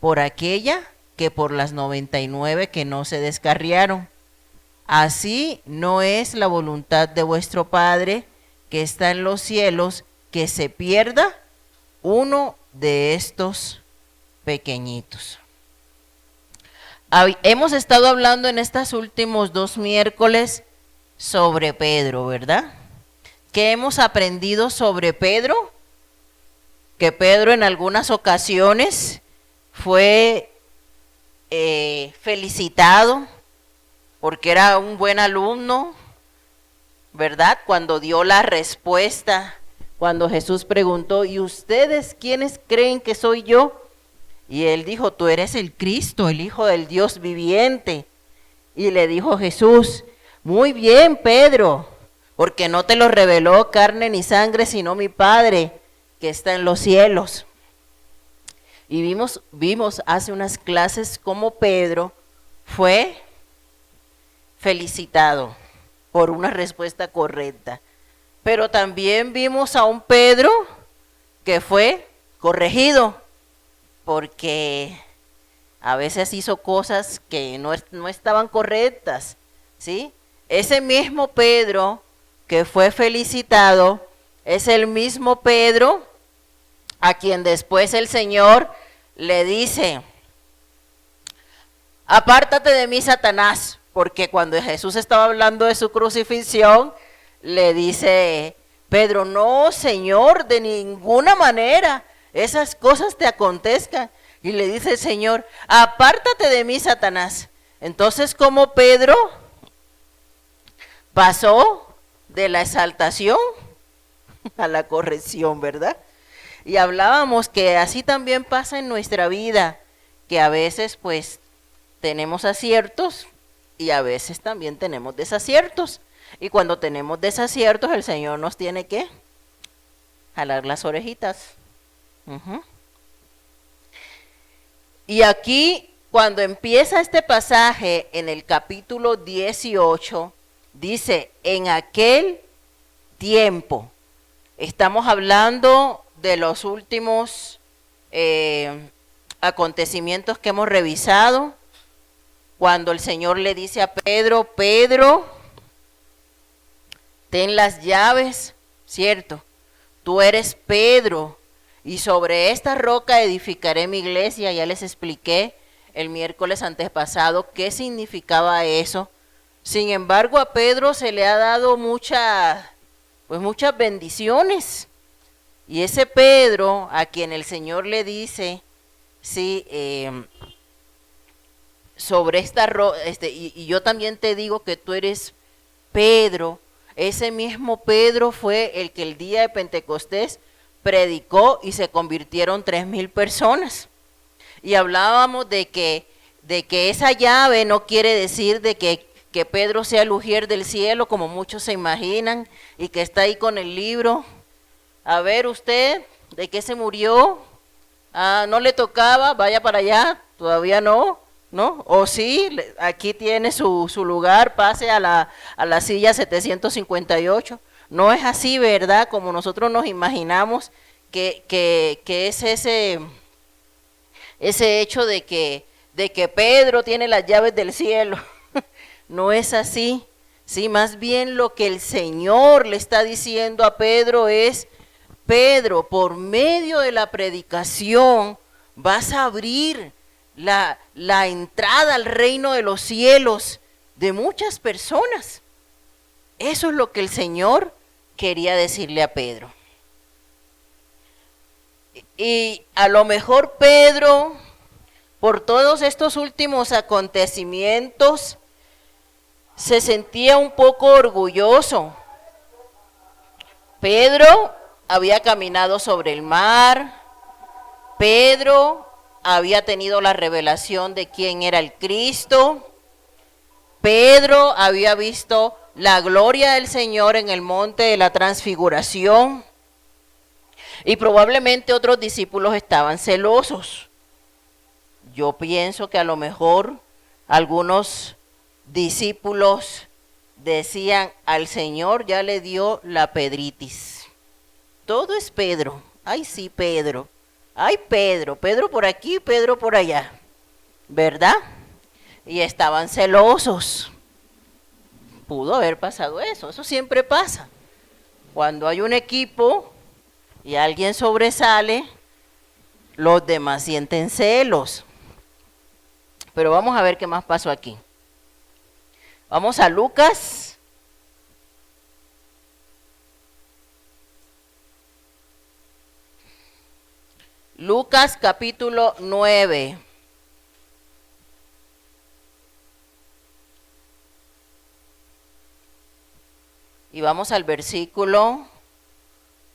por aquella que por las 99 que no se descarriaron. Así no es la voluntad de vuestro Padre que está en los cielos, que se pierda uno de estos pequeñitos. Hemos estado hablando en estos últimos 2 miércoles sobre Pedro, ¿verdad? ¿Qué hemos aprendido sobre Pedro? Que Pedro en algunas ocasiones fue felicitado porque era un buen alumno, ¿verdad? Cuando dio la respuesta, cuando Jesús preguntó, ¿y ustedes quiénes creen que soy yo? Y él dijo, tú eres el Cristo, el Hijo del Dios viviente. Y le dijo Jesús, muy bien, Pedro, porque no te lo reveló carne ni sangre, sino mi Padre que está en los cielos. Y vimos hace unas clases cómo Pedro fue felicitado por una respuesta correcta. Pero también vimos a un Pedro que fue corregido porque a veces hizo cosas que no estaban correctas, ¿sí? Ese mismo Pedro que fue felicitado es el mismo Pedro a quien después el Señor le dice, apártate de mí, Satanás, porque cuando Jesús estaba hablando de su crucifixión, le dice Pedro, no, Señor, de ninguna manera esas cosas te acontezcan. Y le dice el Señor, apártate de mí, Satanás. Entonces, como Pedro pasó de la exaltación a la corrección, ¿verdad? Y hablábamos que así también pasa en nuestra vida, que a veces pues tenemos aciertos y a veces también tenemos desaciertos. Y cuando tenemos desaciertos, el Señor nos tiene que jalar las orejitas. Y aquí, cuando empieza este pasaje en el capítulo 18, dice, en aquel tiempo, estamos hablando de los últimos acontecimientos que hemos revisado, cuando el Señor le dice a Pedro, Pedro, ten las llaves, ¿cierto? Tú eres Pedro, y sobre esta roca edificaré mi iglesia. Ya les expliqué el miércoles antepasado qué significaba eso. Sin embargo, a Pedro se le ha dado muchas bendiciones. Y ese Pedro, a quien el Señor le dice, sí, sobre esta roca, y yo también te digo que tú eres Pedro, ese mismo Pedro fue el que el día de Pentecostés predicó y se convirtieron 3,000 personas. Y hablábamos de que esa llave no quiere decir de que Pedro sea el ujier del cielo, como muchos se imaginan, y que está ahí con el libro. A ver usted, ¿de qué se murió? Ah, no le tocaba, vaya para allá, todavía no, ¿no? O sí, aquí tiene su lugar, pase a la silla 758. No es así, ¿verdad? Como nosotros nos imaginamos que es ese hecho de que Pedro tiene las llaves del cielo. No es así. Sí, más bien lo que el Señor le está diciendo a Pedro es, Pedro, por medio de la predicación vas a abrir la entrada al reino de los cielos de muchas personas. Eso es lo que el Señor quería decirle a Pedro. Y a lo mejor Pedro, por todos estos últimos acontecimientos, se sentía un poco orgulloso. Pedro había caminado sobre el mar. Pedro había tenido la revelación de quién era el Cristo. Pedro había visto la gloria del Señor en el monte de la transfiguración. Y probablemente otros discípulos estaban celosos. Yo pienso que a lo mejor algunos discípulos decían, al Señor ya le dio la pedritis. Todo es Pedro. Ay, sí, Pedro. Ay, Pedro, Pedro por aquí, Pedro por allá, ¿verdad? Y estaban celosos. Pudo haber pasado eso siempre pasa. Cuando hay un equipo y alguien sobresale, los demás sienten celos. Pero vamos a ver qué más pasó aquí. Vamos a Lucas. Lucas capítulo 9. Y vamos al versículo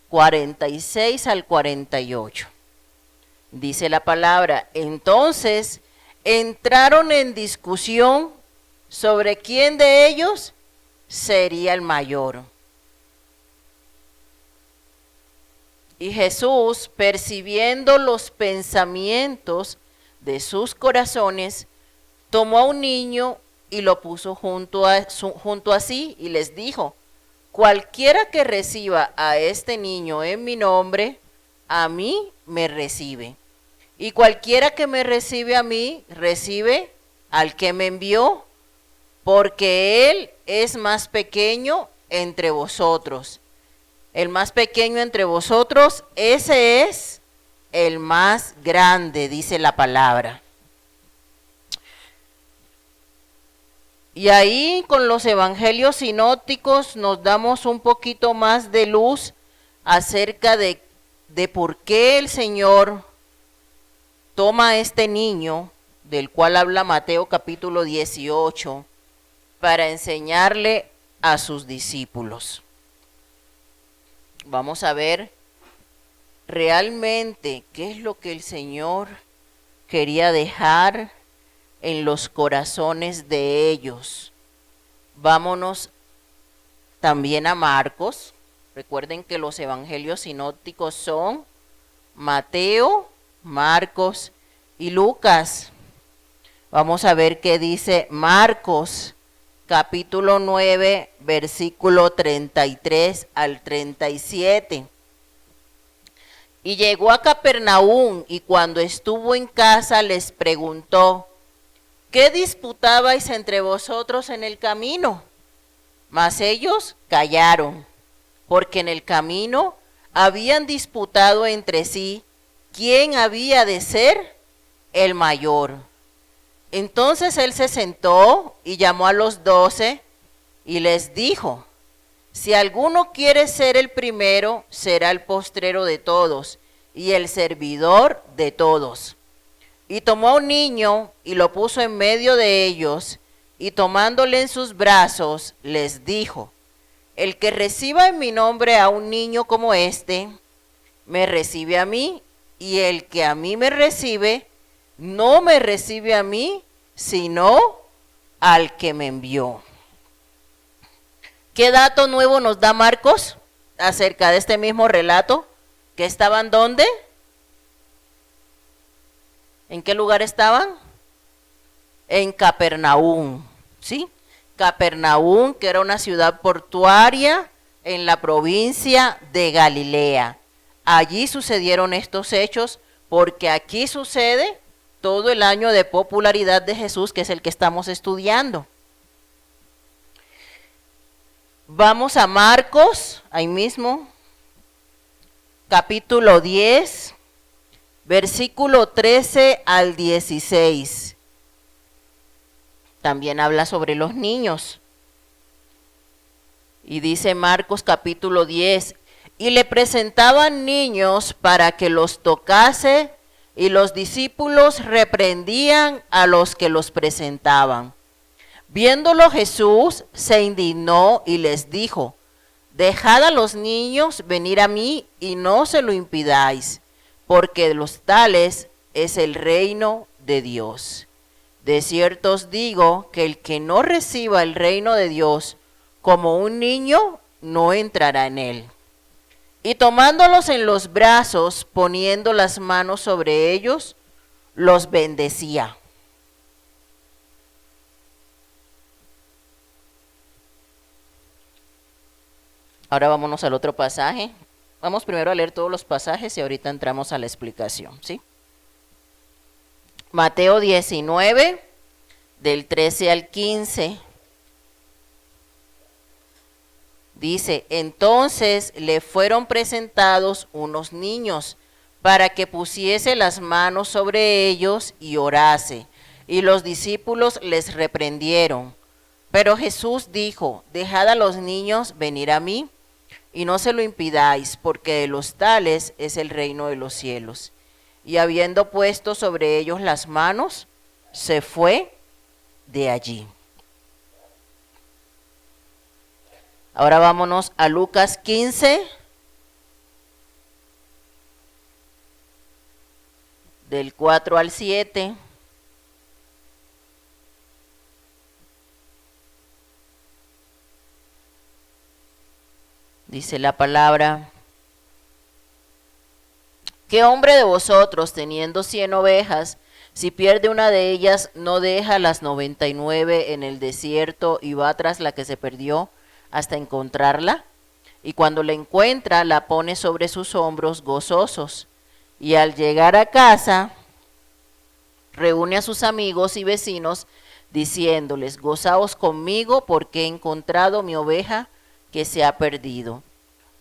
46 al 48. Dice la palabra, entonces entraron en discusión sobre quién de ellos sería el mayor. Y Jesús, percibiendo los pensamientos de sus corazones, tomó a un niño y lo puso junto a sí y les dijo, cualquiera que reciba a este niño en mi nombre, a mí me recibe. Y cualquiera que me recibe a mí, recibe al que me envió, porque él es más pequeño entre vosotros. El más pequeño entre vosotros, ese es el más grande, dice la palabra. Y ahí con los evangelios sinópticos nos damos un poquito más de luz acerca de por qué el Señor toma a este niño, del cual habla Mateo capítulo 18, para enseñarle a sus discípulos. Vamos a ver realmente qué es lo que el Señor quería dejar en los corazones de ellos. Vámonos también a Marcos. Recuerden que los evangelios sinópticos son Mateo, Marcos y Lucas. Vamos a ver qué dice Marcos, capítulo 9, versículo 33 al 37. Y llegó a Capernaum, y cuando estuvo en casa les preguntó, ¿qué disputabais entre vosotros en el camino? Mas ellos callaron, porque en el camino habían disputado entre sí quién había de ser el mayor. Entonces él se sentó y llamó a los 12 y les dijo, si alguno quiere ser el primero, será el postrero de todos y el servidor de todos. Y tomó a un niño y lo puso en medio de ellos, y tomándole en sus brazos, les dijo, el que reciba en mi nombre a un niño como este, me recibe a mí, y el que a mí me recibe, no me recibe a mí, sino al que me envió. ¿Qué dato nuevo nos da Marcos acerca de este mismo relato? ¿Que estaban dónde? ¿En qué lugar estaban? En Capernaum, ¿sí? Capernaum, que era una ciudad portuaria en la provincia de Galilea. Allí sucedieron estos hechos porque aquí sucede todo el año de popularidad de Jesús, que es el que estamos estudiando. Vamos a Marcos, ahí mismo, capítulo 10, versículo 13 al 16. También habla sobre los niños. Y dice Marcos capítulo 10, y le presentaban niños para que los tocase, y los discípulos reprendían a los que los presentaban. Viéndolo Jesús se indignó y les dijo, dejad a los niños venir a mí y no se lo impidáis, porque de los tales es el reino de Dios. De cierto os digo que el que no reciba el reino de Dios como un niño, no entrará en él. Y tomándolos en los brazos, poniendo las manos sobre ellos, los bendecía. Ahora vámonos al otro pasaje, Vamos primero a leer todos los pasajes y ahorita entramos a la explicación, ¿sí? Mateo 19, del 13 al 15. Dice, entonces le fueron presentados unos niños para que pusiese las manos sobre ellos y orase. Y los discípulos les reprendieron. Pero Jesús dijo, dejad a los niños venir a mí, y no se lo impidáis, porque de los tales es el reino de los cielos. Y habiendo puesto sobre ellos las manos, se fue de allí. Ahora vámonos a Lucas 15, del 4 al 7. Dice la palabra, ¿qué hombre de vosotros, teniendo 100 ovejas, si pierde una de ellas, no deja las 99 en el desierto y va tras la que se perdió hasta encontrarla? Y cuando la encuentra, la pone sobre sus hombros gozosos. Y al llegar a casa, reúne a sus amigos y vecinos, diciéndoles, gozaos conmigo porque he encontrado mi oveja que se ha perdido.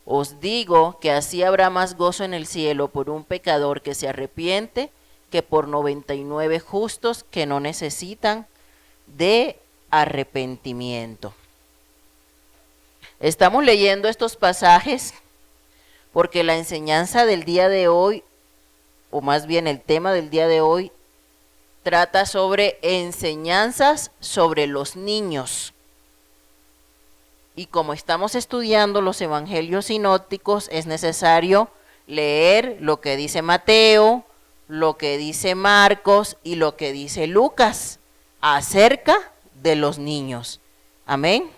Os digo que así habrá más gozo en el cielo por un pecador que se arrepiente que por 99 justos que no necesitan de arrepentimiento. Estamos leyendo estos pasajes porque la enseñanza del día de hoy, o más bien el tema del día de hoy, trata sobre enseñanzas sobre los niños. Y como estamos estudiando los evangelios sinópticos, es necesario leer lo que dice Mateo, lo que dice Marcos y lo que dice Lucas acerca de los niños. Amén.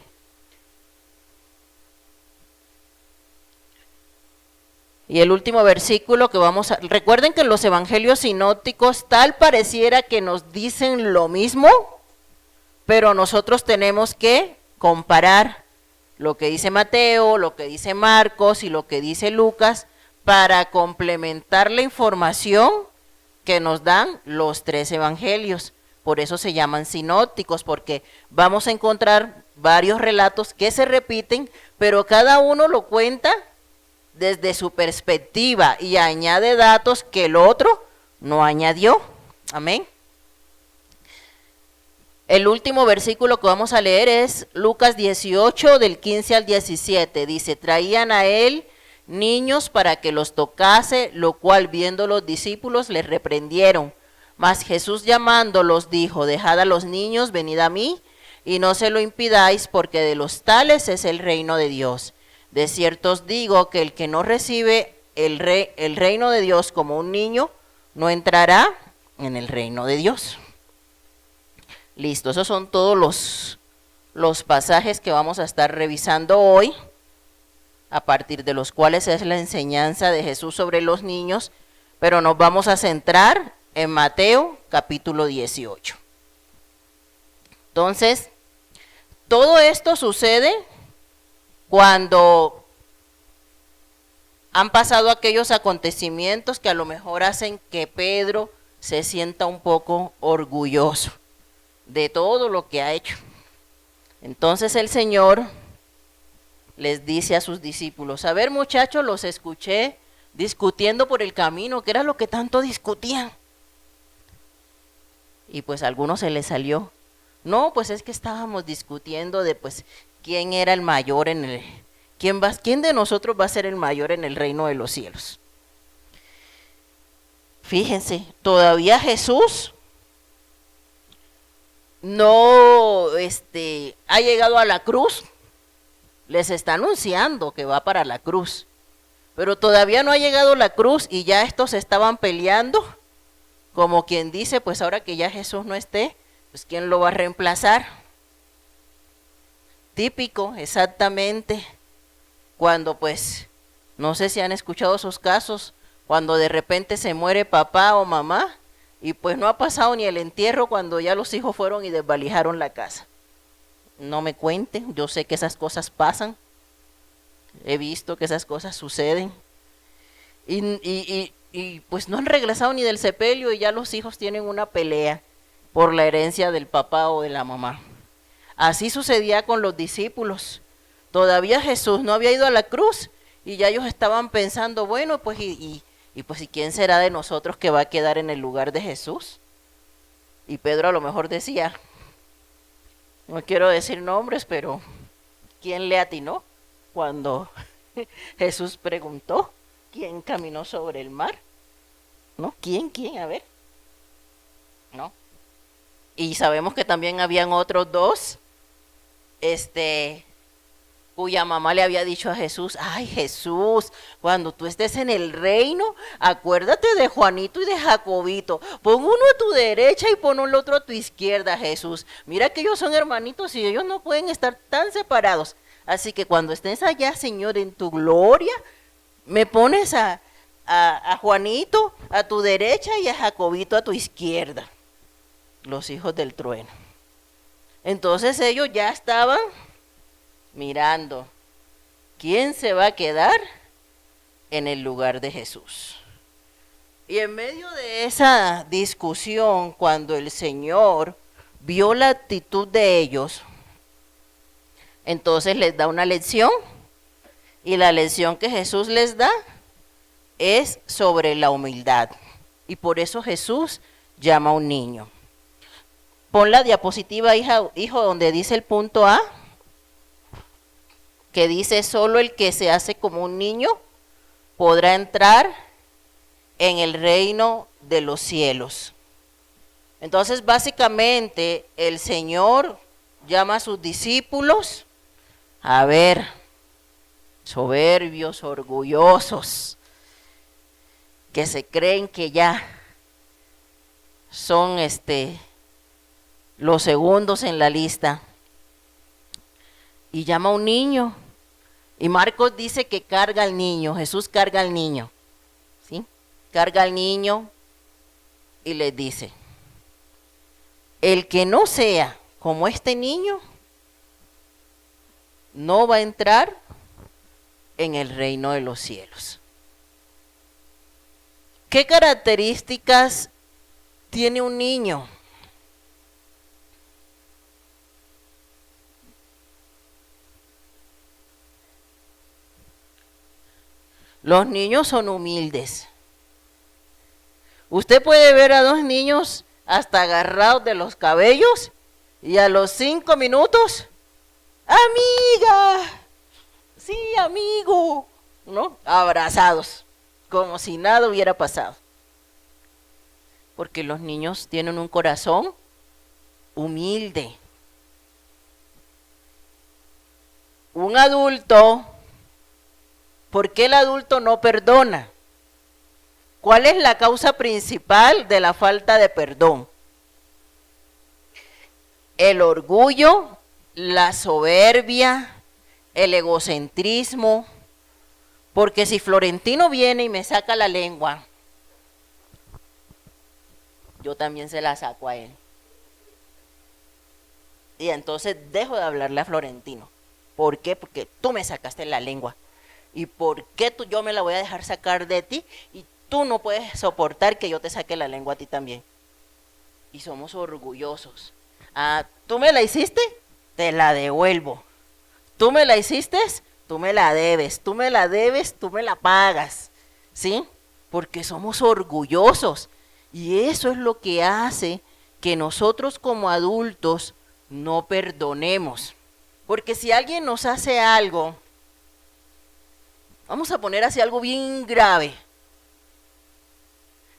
Y el último versículo que vamos a... Recuerden que los evangelios sinópticos tal pareciera que nos dicen lo mismo, pero nosotros tenemos que comparar lo que dice Mateo, lo que dice Marcos y lo que dice Lucas para complementar la información que nos dan los 3 evangelios. Por eso se llaman sinópticos, porque vamos a encontrar varios relatos que se repiten, pero cada uno lo cuenta desde su perspectiva y añade datos que el otro no añadió. Amén. El último versículo que vamos a leer es Lucas 18, del 15 al 17. Dice, traían a él niños para que los tocase, lo cual viendo los discípulos les reprendieron. Mas Jesús llamándolos dijo, dejad a los niños, venid a mí, y no se lo impidáis, porque de los tales es el reino de Dios. De cierto os digo que el que no recibe el reino de Dios como un niño, no entrará en el reino de Dios. Listo, esos son todos los pasajes que vamos a estar revisando hoy, a partir de los cuales es la enseñanza de Jesús sobre los niños, pero nos vamos a centrar en Mateo capítulo 18. Entonces, todo esto sucede cuando han pasado aquellos acontecimientos que a lo mejor hacen que Pedro se sienta un poco orgulloso de todo lo que ha hecho. Entonces el Señor les dice a sus discípulos, a ver muchachos, los escuché discutiendo por el camino, ¿qué era lo que tanto discutían? Y pues a algunos se les salió, no, pues es que estábamos discutiendo de pues quién era el mayor en el, quién de nosotros va a ser el mayor en el reino de los cielos. Fíjense, todavía Jesús no ha llegado a la cruz, les está anunciando que va para la cruz, pero todavía no ha llegado a la cruz y ya estos estaban peleando, como quien dice, pues ahora que ya Jesús no esté, pues ¿quién lo va a reemplazar? Típico, exactamente, cuando pues, no sé si han escuchado esos casos, cuando de repente se muere papá o mamá, y pues no ha pasado ni el entierro cuando ya los hijos fueron y desvalijaron la casa. No me cuenten, yo sé que esas cosas pasan, he visto que esas cosas suceden. Y pues no han regresado ni del sepelio y ya los hijos tienen una pelea por la herencia del papá o de la mamá. Así sucedía con los discípulos. Todavía Jesús no había ido a la cruz y ya ellos estaban pensando, bueno, pues pues ¿y quién será de nosotros que va a quedar en el lugar de Jesús? Y Pedro a lo mejor decía, no quiero decir nombres, pero ¿quién le atinó cuando Jesús preguntó quién caminó sobre el mar? ¿No? ¿Quién? A ver. ¿No? Y sabemos que también habían otros dos, cuya mamá le había dicho a Jesús, ay Jesús, cuando tú estés en el reino, acuérdate de Juanito y de Jacobito, pon uno a tu derecha y pon el otro a tu izquierda, Jesús. Mira que ellos son hermanitos y ellos no pueden estar tan separados. Así que cuando estés allá, Señor, en tu gloria, me pones a Juanito a tu derecha y a Jacobito a tu izquierda, los hijos del trueno. Entonces ellos ya estaban mirando quién se va a quedar en el lugar de Jesús. Y en medio de esa discusión, cuando el Señor vio la actitud de ellos, entonces les da una lección, y la lección que Jesús les da es sobre la humildad. Y por eso Jesús llama a un niño. Pon la diapositiva, hijo, donde dice el punto A, que dice, solo el que se hace como un niño podrá entrar en el reino de los cielos. Entonces, básicamente, el Señor llama a sus discípulos, a ver, soberbios, orgullosos, que se creen que ya son los segundos en la lista. Y llama a un niño. Y Marcos dice que carga al niño. Jesús carga al niño. ¿Sí? Carga al niño y les dice, el que no sea como este niño, no va a entrar en el reino de los cielos. ¿Qué características tiene un niño? Los niños son humildes. Usted puede ver a dos niños hasta agarrados de los cabellos y a los 5 minutos, amiga, sí, amigo, ¿no? Abrazados, como si nada hubiera pasado. Porque los niños tienen un corazón humilde. Un adulto, ¿por qué el adulto no perdona? ¿Cuál es la causa principal de la falta de perdón? El orgullo, la soberbia, el egocentrismo. Porque si Florentino viene y me saca la lengua, yo también se la saco a él. Y entonces dejo de hablarle a Florentino. ¿Por qué? Porque tú me sacaste la lengua. ¿Y por qué yo me la voy a dejar sacar de ti? Y tú no puedes soportar que yo te saque la lengua a ti también. Y somos orgullosos. Ah, ¿tú me la hiciste? Te la devuelvo. ¿Tú me la hiciste? Tú me la debes. ¿Tú me la debes? Tú me la pagas. ¿Sí? Porque somos orgullosos. Y eso es lo que hace que nosotros como adultos no perdonemos. Porque si alguien nos hace algo, vamos a poner así algo bien grave.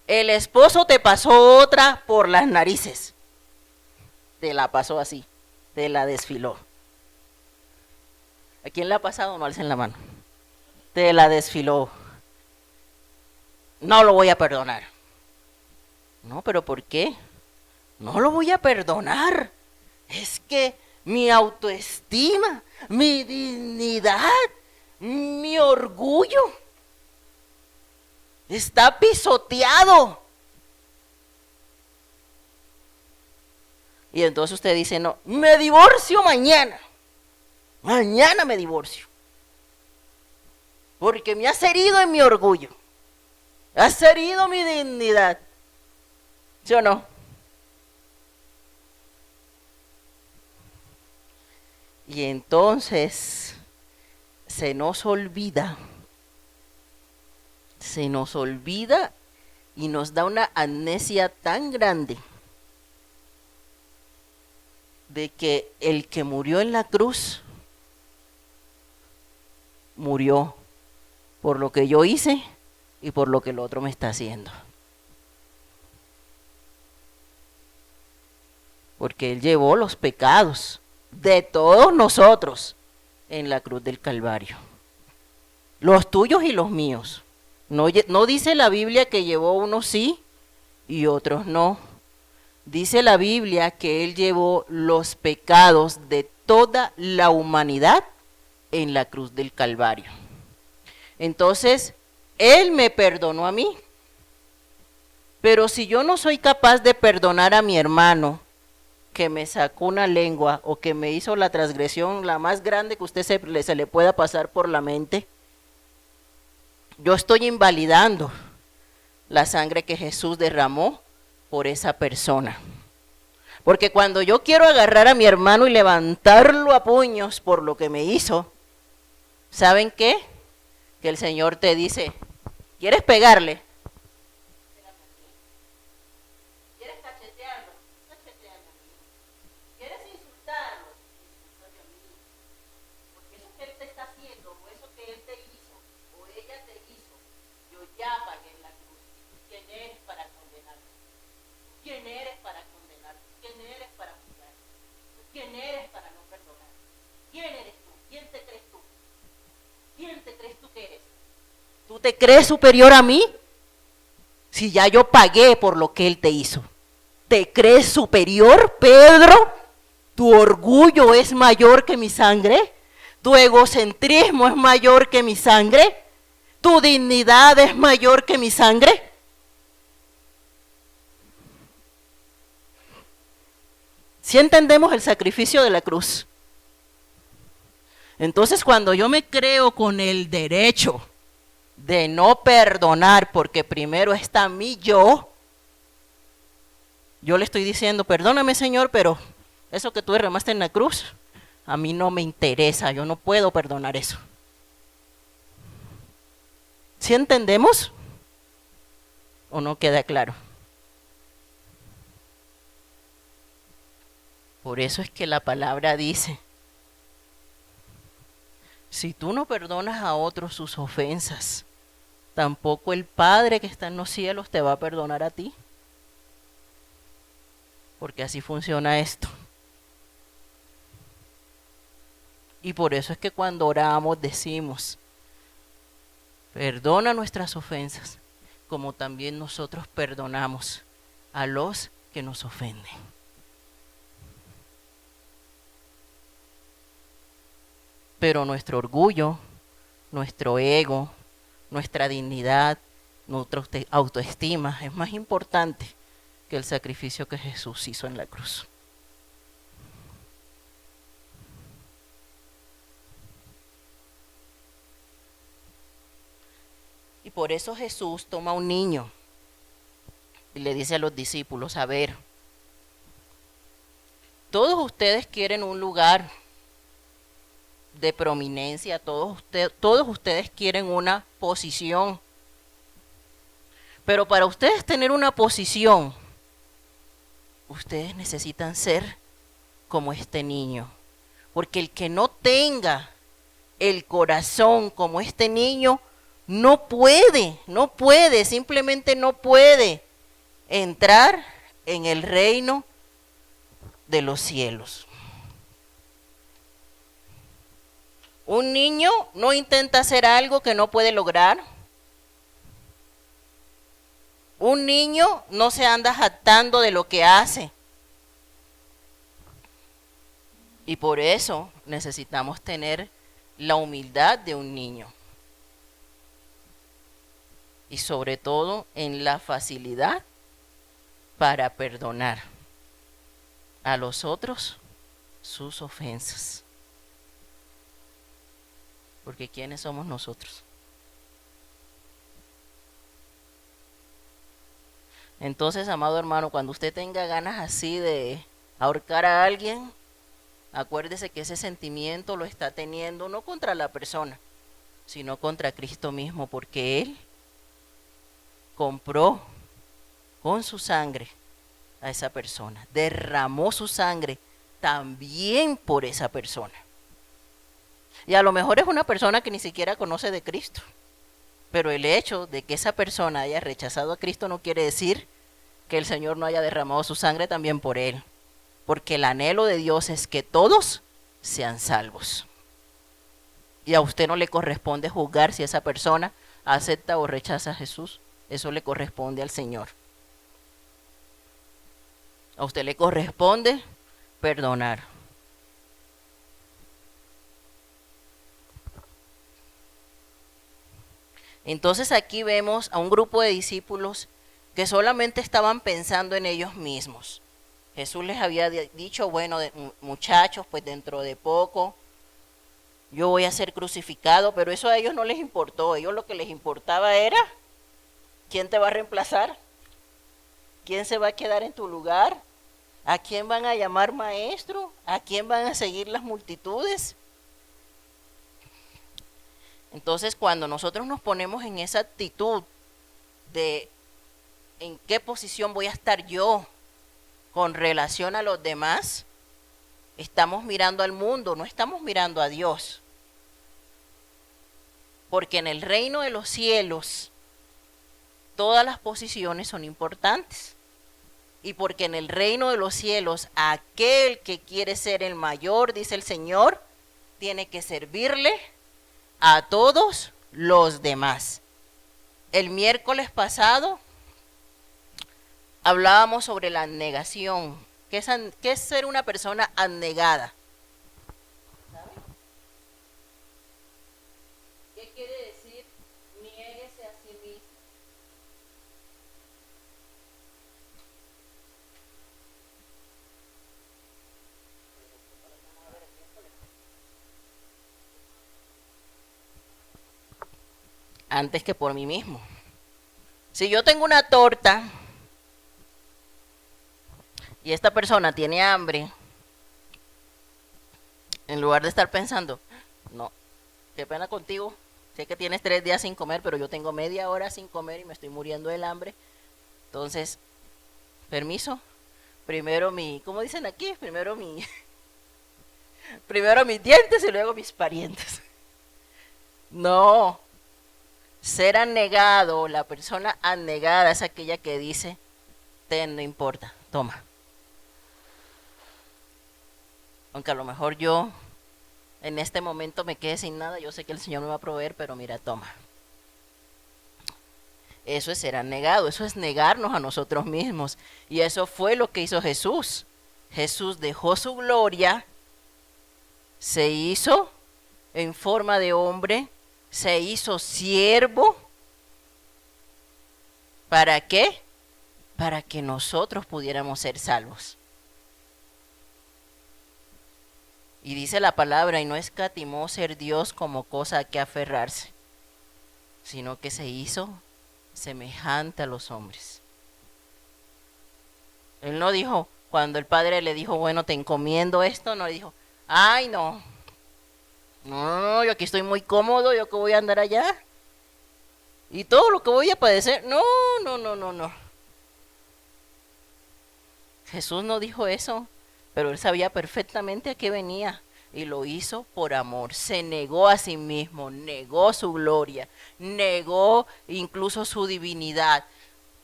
El esposo te pasó otra por las narices. Te la pasó así, te la desfiló. ¿A quién le ha pasado? No alcen la mano. Te la desfiló. No lo voy a perdonar. No, pero ¿por qué? No lo voy a perdonar. Es que mi autoestima, mi dignidad, mi orgullo está pisoteado. Y entonces usted dice, no, me divorcio mañana. Mañana me divorcio. Porque me has herido en mi orgullo. Has herido mi dignidad. ¿Sí o no? Y entonces se nos olvida y nos da una amnesia tan grande de que el que murió en la cruz murió por lo que yo hice y por lo que el otro me está haciendo. Porque Él llevó los pecados de todos nosotros en la cruz del Calvario. Los tuyos y los míos. No dice la Biblia que llevó unos sí y otros no. Dice la Biblia que Él llevó los pecados de toda la humanidad en la cruz del Calvario. Entonces, Él me perdonó a mí. Pero si yo no soy capaz de perdonar a mi hermano que me sacó una lengua o que me hizo la transgresión la más grande que usted se le pueda pasar por la mente, yo estoy invalidando la sangre que Jesús derramó por esa persona. Porque cuando yo quiero agarrar a mi hermano y levantarlo a puños por lo que me hizo, ¿saben qué? Que el Señor te dice, ¿quieres pegarle? ¿Quieres cachetearlo? Cachetearlo. ¿Quieres insultarlo? Insúltalo a mí. Porque eso que Él te está haciendo, o eso que Él te hizo, o ella te hizo, yo ya pagué en la cruz. ¿Quién eres para condenarlo? ¿Quién eres para condenarlo? ¿Quién eres para juzgar? ¿Quién eres para no perdonar? ¿Quién eres tú? ¿Quién te crees tú? ¿Quién te crees tú que eres? ¿Tú te crees superior a mí? Si ya yo pagué por lo que Él te hizo. ¿Te crees superior, Pedro? ¿Tu orgullo es mayor que mi sangre? ¿Tu egocentrismo es mayor que mi sangre? ¿Tu dignidad es mayor que mi sangre? ¿Sí entendemos el sacrificio de la cruz? Entonces, cuando yo me creo con el derecho de no perdonar, porque primero está mi yo le estoy diciendo, perdóname, Señor, pero eso que tú derramaste en la cruz, a mí no me interesa, yo no puedo perdonar eso. ¿Sí entendemos? ¿O no queda claro? Por eso es que la palabra dice, si tú no perdonas a otros sus ofensas, tampoco el Padre que está en los cielos te va a perdonar a ti. Porque así funciona esto. Y por eso es que cuando oramos decimos, perdona nuestras ofensas, como también nosotros perdonamos a los que nos ofenden. Pero nuestro orgullo, nuestro ego, nuestra dignidad, nuestra autoestima es más importante que el sacrificio que Jesús hizo en la cruz. Y por eso Jesús toma a un niño y le dice a los discípulos, a ver, todos ustedes quieren un lugar de prominencia, todos ustedes quieren una posición, pero para ustedes tener una posición, ustedes necesitan ser como este niño, porque el que no tenga el corazón como este niño, no puede, simplemente no puede entrar en el reino de los cielos. Un niño no intenta hacer algo que no puede lograr. Un niño no se anda jactando de lo que hace. Y por eso necesitamos tener la humildad de un niño. Y sobre todo en la facilidad para perdonar a los otros sus ofensas. Porque ¿quiénes somos nosotros? Entonces, amado hermano, cuando usted tenga ganas así de ahorcar a alguien, acuérdese que ese sentimiento lo está teniendo no contra la persona, sino contra Cristo mismo, porque Él compró con su sangre a esa persona, derramó su sangre también por esa persona. Y a lo mejor es una persona que ni siquiera conoce de Cristo, pero el hecho de que esa persona haya rechazado a Cristo no quiere decir que el Señor no haya derramado su sangre también por él, porque el anhelo de Dios es que todos sean salvos. Y a usted no le corresponde juzgar si esa persona acepta o rechaza a Jesús, eso le corresponde al Señor. A usted le corresponde perdonar. Entonces aquí vemos a un grupo de discípulos que solamente estaban pensando en ellos mismos. Jesús les había dicho, bueno, muchachos, pues dentro de poco yo voy a ser crucificado, pero eso a ellos no les importó. A ellos lo que les importaba era, ¿quién te va a reemplazar? ¿Quién se va a quedar en tu lugar? ¿A quién van a llamar maestro? ¿A quién van a seguir las multitudes? Entonces, cuando nosotros nos ponemos en esa actitud de en qué posición voy a estar yo con relación a los demás, estamos mirando al mundo, no estamos mirando a Dios. Porque en el reino de los cielos todas las posiciones son importantes. Y porque en el reino de los cielos aquel que quiere ser el mayor, dice el Señor, tiene que servirle a todos los demás. El miércoles pasado hablábamos sobre la abnegación. ¿Qué es ser una persona abnegada? ¿Sabe? ¿Qué quiere decir niéguese a sí mismo? Antes que por mí mismo. Si yo tengo una torta y esta persona tiene hambre, en lugar de estar pensando, no, qué pena contigo, sé que tienes 3 días sin comer, pero yo tengo media hora sin comer y me estoy muriendo del hambre, entonces, permiso, primero ¿cómo dicen aquí? Primero mis dientes y luego mis parientes. No. Ser abnegado, la persona abnegada es aquella que dice, no importa, toma. Aunque a lo mejor yo en este momento me quede sin nada, yo sé que el Señor me va a proveer, pero mira, toma. Eso es ser abnegado, eso es negarnos a nosotros mismos. Y eso fue lo que hizo Jesús. Jesús dejó su gloria, se hizo en forma de hombre, se hizo siervo. ¿Para qué? Para que nosotros pudiéramos ser salvos. Y dice la palabra, y no escatimó ser Dios como cosa a que aferrarse, sino que se hizo semejante a los hombres. Él no dijo, cuando el Padre le dijo, bueno, te encomiendo esto, no le dijo, ay, no, yo aquí estoy muy cómodo, yo que voy a andar allá. Y todo lo que voy a padecer, no. Jesús no dijo eso, pero él sabía perfectamente a qué venía y lo hizo por amor. Se negó a sí mismo, negó su gloria, negó incluso su divinidad.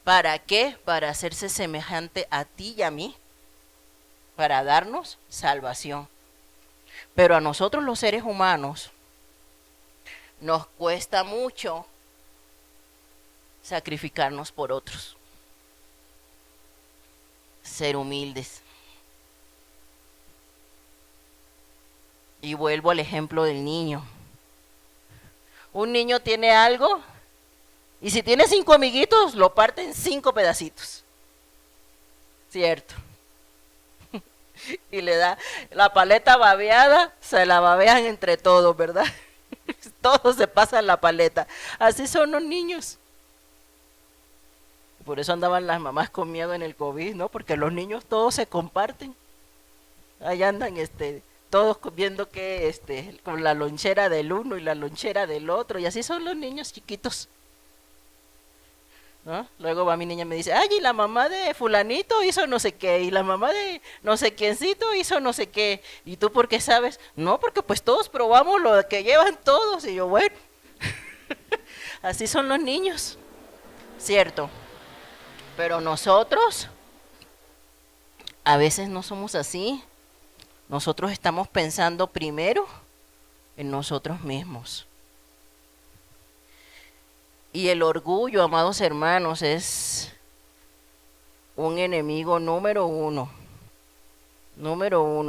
¿Para qué? Para hacerse semejante a ti y a mí, para darnos salvación. Pero a nosotros los seres humanos nos cuesta mucho sacrificarnos por otros, ser humildes. Y vuelvo al ejemplo del niño. Un niño tiene algo y si tiene 5 amiguitos lo parte en 5 pedacitos, ¿cierto? Y le da la paleta babeada, se la babean entre todos, ¿verdad? Todos se pasan la paleta. Así son los niños. Por eso andaban las mamás con miedo en el COVID, ¿no? Porque los niños todos se comparten. Ahí andan, todos viendo que, con la lonchera del uno y la lonchera del otro, y así son los niños chiquitos, ¿no? Luego va mi niña y me dice, ay, y la mamá de fulanito hizo no sé qué, y la mamá de no sé quiéncito hizo no sé qué, y tú por qué sabes, no, porque pues todos probamos lo que llevan todos, y yo, bueno, así son los niños, cierto, pero nosotros a veces no somos así. Nosotros estamos pensando primero en nosotros mismos. Y el orgullo, amados hermanos, es un enemigo número uno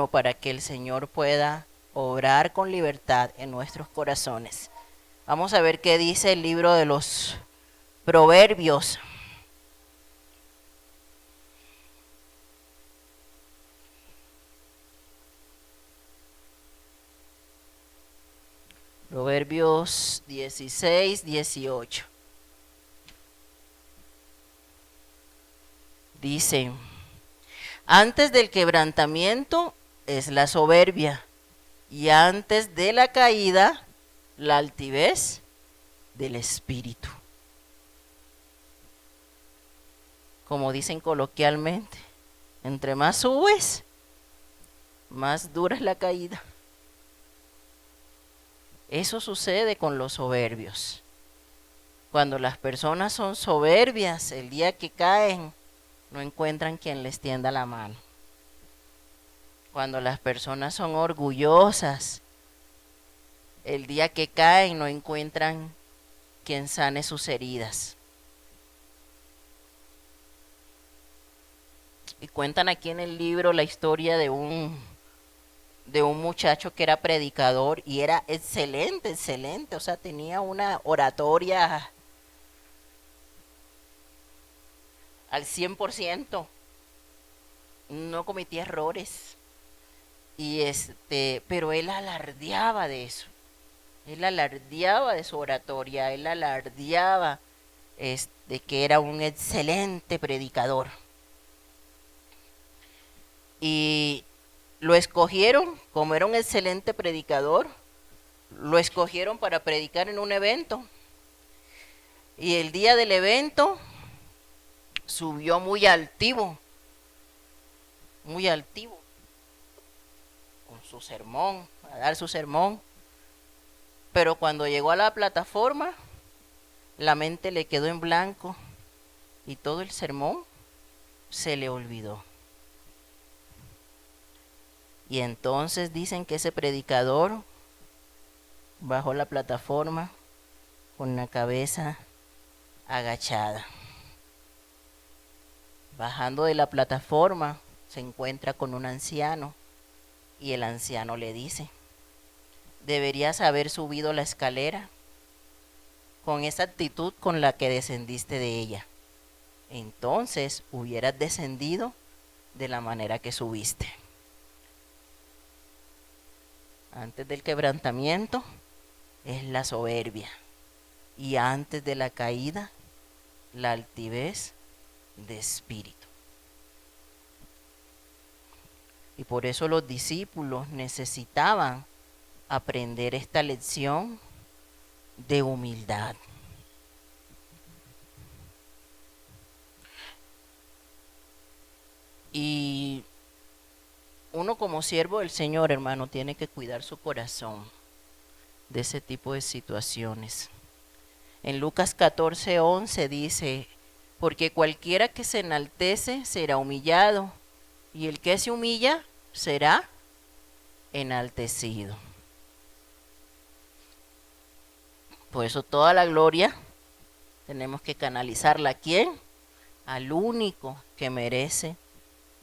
para que el Señor pueda obrar con libertad en nuestros corazones. Vamos a ver qué dice el libro de los Proverbios. Proverbios 16, 18. Dice, antes del quebrantamiento es la soberbia, y antes de la caída, la altivez del espíritu. Como dicen coloquialmente, entre más subes, más dura es la caída. Eso sucede con los soberbios. Cuando las personas son soberbias, el día que caen, no encuentran quien les tienda la mano. Cuando las personas son orgullosas, el día que caen, no encuentran quien sane sus heridas. Y cuentan aquí en el libro la historia de un muchacho que era predicador y era excelente, o sea, tenía una oratoria al 100%, no cometía errores. Y pero él alardeaba de eso. Él alardeaba de su oratoria, él alardeaba de que era un excelente predicador. Y lo escogieron, como era un excelente predicador, lo escogieron para predicar en un evento. Y el día del evento subió muy altivo, con su sermón, a dar su sermón. Pero cuando llegó a la plataforma, la mente le quedó en blanco y todo el sermón se le olvidó. Y entonces dicen que ese predicador bajó la plataforma con la cabeza agachada. Bajando de la plataforma se encuentra con un anciano y el anciano le dice, deberías haber subido la escalera con esa actitud con la que descendiste de ella. Entonces hubieras descendido de la manera que subiste. Antes del quebrantamiento es la soberbia y antes de la caída la altivez de espíritu. Y por eso los discípulos necesitaban aprender esta lección de humildad. Y uno como siervo del Señor, hermano, tiene que cuidar su corazón de ese tipo de situaciones. En Lucas 14:11 dice, porque cualquiera que se enaltece será humillado, y el que se humilla será enaltecido. Por eso toda la gloria tenemos que canalizarla. ¿A quién? Al único que merece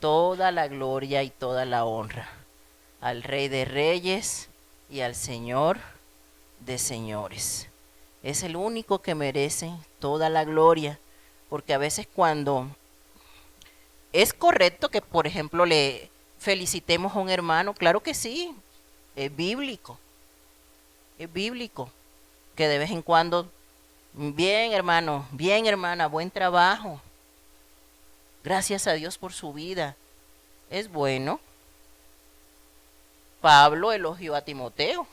toda la gloria y toda la honra, al Rey de Reyes y al Señor de Señores. Es el único que merece toda la gloria, porque a veces cuando es correcto que, por ejemplo, le felicitemos a un hermano, claro que sí, es bíblico que de vez en cuando, bien hermano, bien hermana, buen trabajo, Gracias a Dios por su vida. Es bueno. Pablo elogió a Timoteo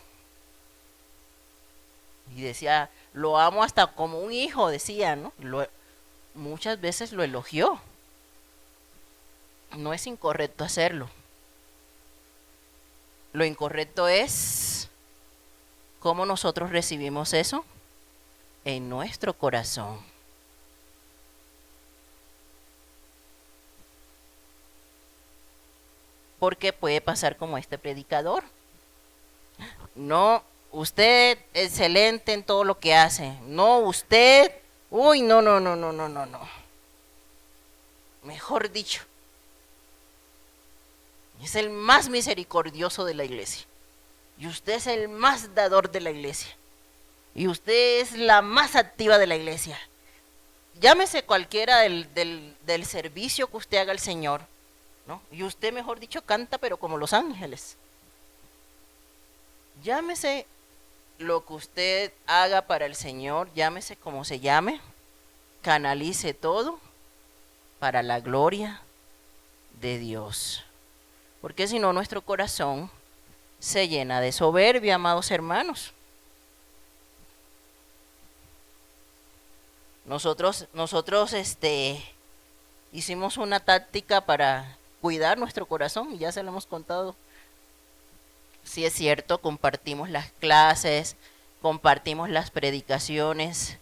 y decía, lo amo hasta como un hijo, decía, ¿no? Muchas veces lo elogió. No es incorrecto hacerlo. Lo incorrecto es cómo nosotros recibimos eso en nuestro corazón. Porque puede pasar como este predicador. No, usted excelente en todo lo que hace. No, usted, uy, no. Mejor dicho, es el más misericordioso de la iglesia. Y usted es el más dador de la iglesia. Y usted es la más activa de la iglesia. Llámese cualquiera del servicio que usted haga al Señor, ¿no? Y usted, mejor dicho, canta, pero como los ángeles. Llámese lo que usted haga para el Señor, llámese como se llame, canalice todo para la gloria de Dios. Porque si no, nuestro corazón se llena de soberbia, amados hermanos. Nosotros hicimos una táctica para cuidar nuestro corazón y ya se lo hemos contado. Sí es cierto, compartimos las clases, compartimos las predicaciones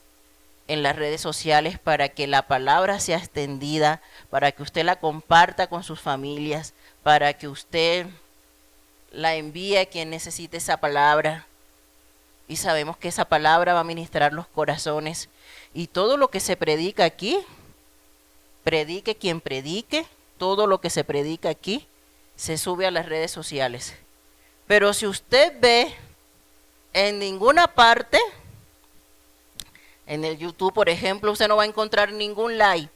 en las redes sociales para que la palabra sea extendida, para que usted la comparta con sus familias, para que usted la envíe a quien necesite esa palabra. Y sabemos que esa palabra va a ministrar los corazones. Y todo lo que se predica aquí, predique quien predique, todo lo que se predica aquí se sube a las redes sociales. Pero si usted ve en ninguna parte, en el YouTube, por ejemplo, usted no va a encontrar ningún like,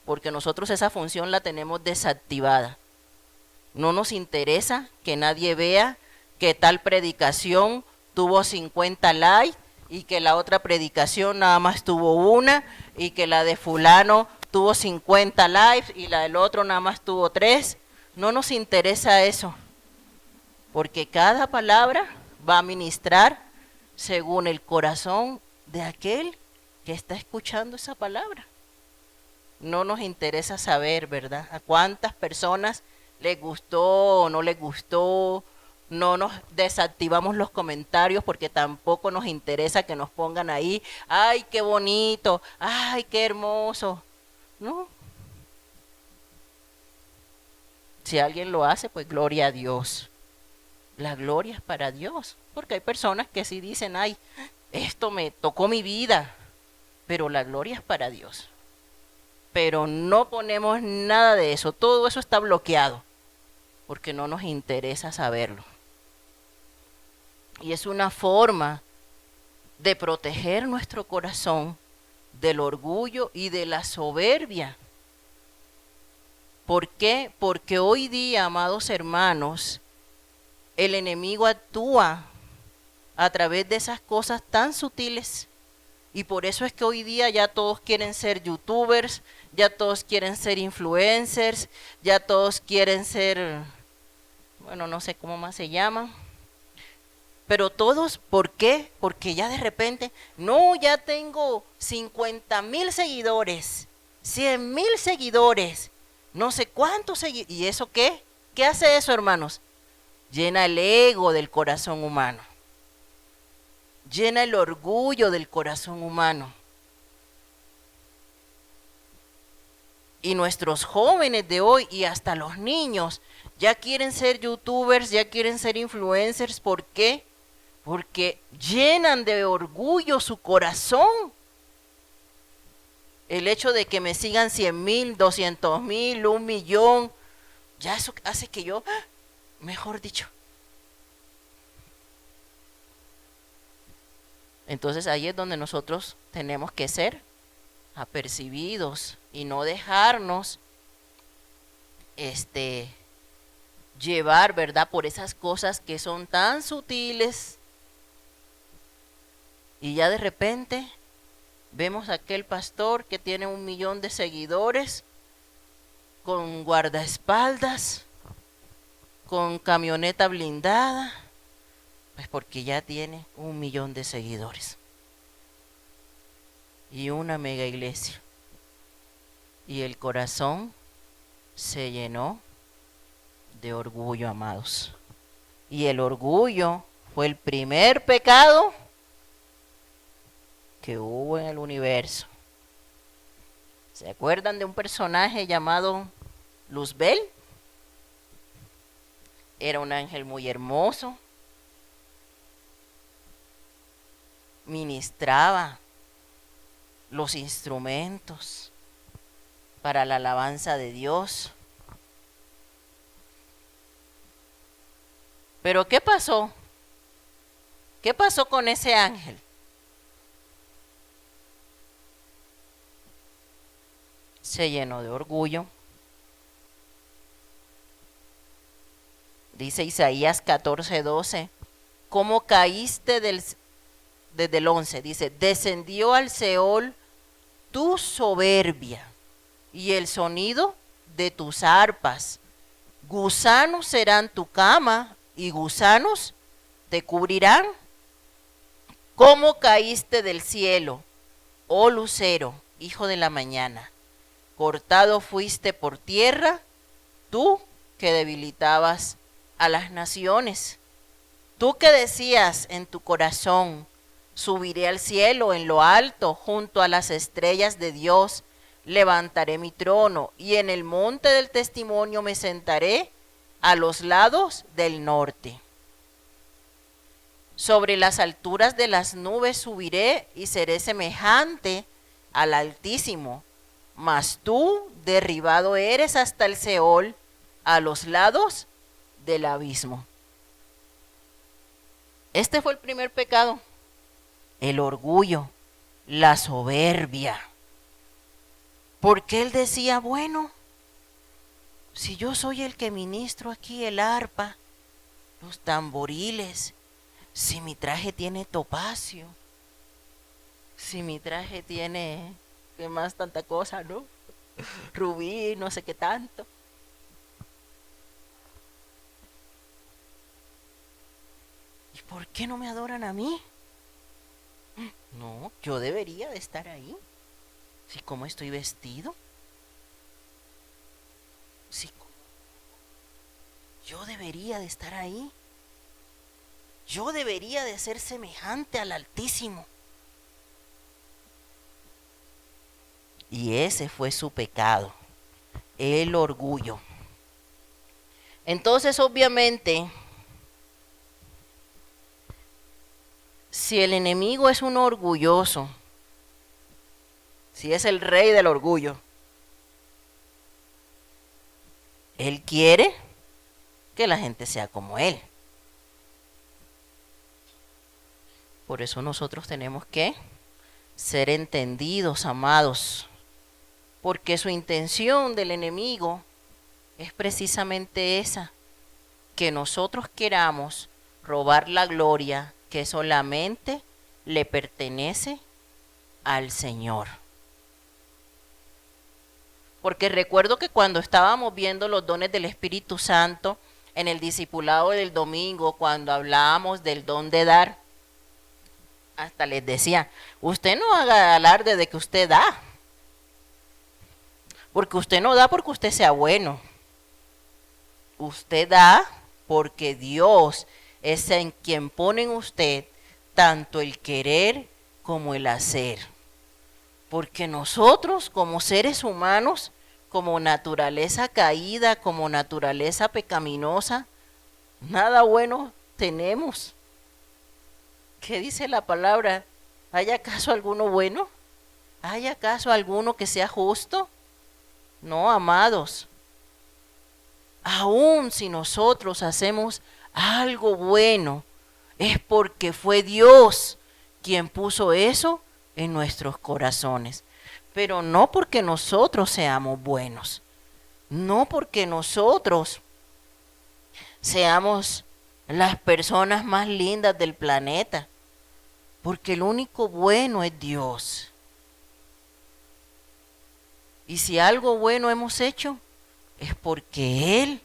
porque nosotros esa función la tenemos desactivada. No nos interesa que nadie vea que tal predicación tuvo 50 likes y que la otra predicación nada más tuvo una y que la de fulano tuvo 50 likes y la del otro nada más tuvo 3. No nos interesa eso, porque cada palabra va a ministrar según el corazón de aquel que está escuchando esa palabra. No nos interesa saber, ¿verdad?, a cuántas personas les gustó o no les gustó. No nos desactivamos los comentarios porque tampoco nos interesa que nos pongan ahí, ay, qué bonito, ay, qué hermoso. No. Si alguien lo hace, pues gloria a Dios. La gloria es para Dios, porque hay personas que sí dicen, ay, esto me tocó mi vida, pero la gloria es para Dios. Pero no ponemos nada de eso, todo eso está bloqueado, porque no nos interesa saberlo. Y es una forma de proteger nuestro corazón del orgullo y de la soberbia. ¿Por qué? Porque hoy día, amados hermanos, el enemigo actúa a través de esas cosas tan sutiles. Y por eso es que hoy día ya todos quieren ser youtubers, ya todos quieren ser influencers, ya todos quieren ser, bueno, no sé cómo más se llaman. Pero todos, ¿por qué? Porque ya de repente, no, ya tengo 50,000 seguidores, 100,000 seguidores, no sé cuántos seguidores. ¿Y eso qué? ¿Qué hace eso, hermanos? Llena el ego del corazón humano. Llena el orgullo del corazón humano. Y nuestros jóvenes de hoy y hasta los niños ya quieren ser youtubers, ya quieren ser influencers. ¿Por qué? Porque llenan de orgullo su corazón. El hecho de que me sigan 100,000, 200,000, 1,000,000, ya eso hace que yo, mejor dicho. Entonces ahí es donde nosotros tenemos que ser apercibidos y no dejarnos llevar, ¿verdad?, por esas cosas que son tan sutiles. Y ya de repente vemos a aquel pastor que tiene 1,000,000 de seguidores con guardaespaldas, con camioneta blindada, pues porque ya tiene 1 millón de seguidores y una mega iglesia. Y el corazón se llenó de orgullo, amados. Y el orgullo fue el primer pecado que hubo en el universo. ¿Se acuerdan de un personaje llamado Luzbel? Era un ángel muy hermoso. Ministraba los instrumentos para la alabanza de Dios. Pero ¿qué pasó? ¿Qué pasó con ese ángel? Se llenó de orgullo. Dice Isaías 14:12, ¿cómo caíste desde el 11? Dice, descendió al Seol tu soberbia y el sonido de tus arpas. Gusanos serán tu cama y gusanos te cubrirán. ¿Cómo caíste del cielo, oh lucero, hijo de la mañana? Cortado fuiste por tierra, tú que debilitabas a las naciones. Tú que decías en tu corazón, subiré al cielo en lo alto, junto a las estrellas de Dios, levantaré mi trono, y en el monte del testimonio me sentaré a los lados del norte. Sobre las alturas de las nubes subiré y seré semejante al Altísimo. Mas tú derribado eres hasta el Seol, a los lados del abismo. Este fue el primer pecado, el orgullo, la soberbia. Porque él decía, bueno, si yo soy el que ministro aquí el arpa, los tamboriles, si mi traje tiene topacio, si mi traje tiene, ¿qué más? Tanta cosa, ¿no? Rubí, no sé qué tanto. ¿Y por qué no me adoran a mí? No, yo debería de estar ahí. Si cómo estoy vestido. Si yo debería de estar ahí. Yo debería de ser semejante al Altísimo. Y ese fue su pecado, el orgullo. Entonces, obviamente, si el enemigo es un orgulloso, si es el rey del orgullo, él quiere que la gente sea como él. Por eso nosotros tenemos que ser entendidos, amados, porque su intención del enemigo es precisamente esa, que nosotros queramos robar la gloria que solamente le pertenece al Señor. Porque recuerdo que cuando estábamos viendo los dones del Espíritu Santo en el discipulado del domingo, cuando hablábamos del don de dar, hasta les decía, usted no haga alarde de que usted da, porque usted no da porque usted sea bueno. Usted da porque Dios es en quien pone en usted tanto el querer como el hacer. Porque nosotros como seres humanos, como naturaleza caída, como naturaleza pecaminosa, nada bueno tenemos. ¿Qué dice la palabra? ¿Hay acaso alguno bueno? ¿Hay acaso alguno que sea justo? No, amados. Aún si nosotros hacemos algo bueno, es porque fue Dios quien puso eso en nuestros corazones. Pero no porque nosotros seamos buenos. No porque nosotros seamos las personas más lindas del planeta. Porque el único bueno es Dios. Y si algo bueno hemos hecho, es porque Él,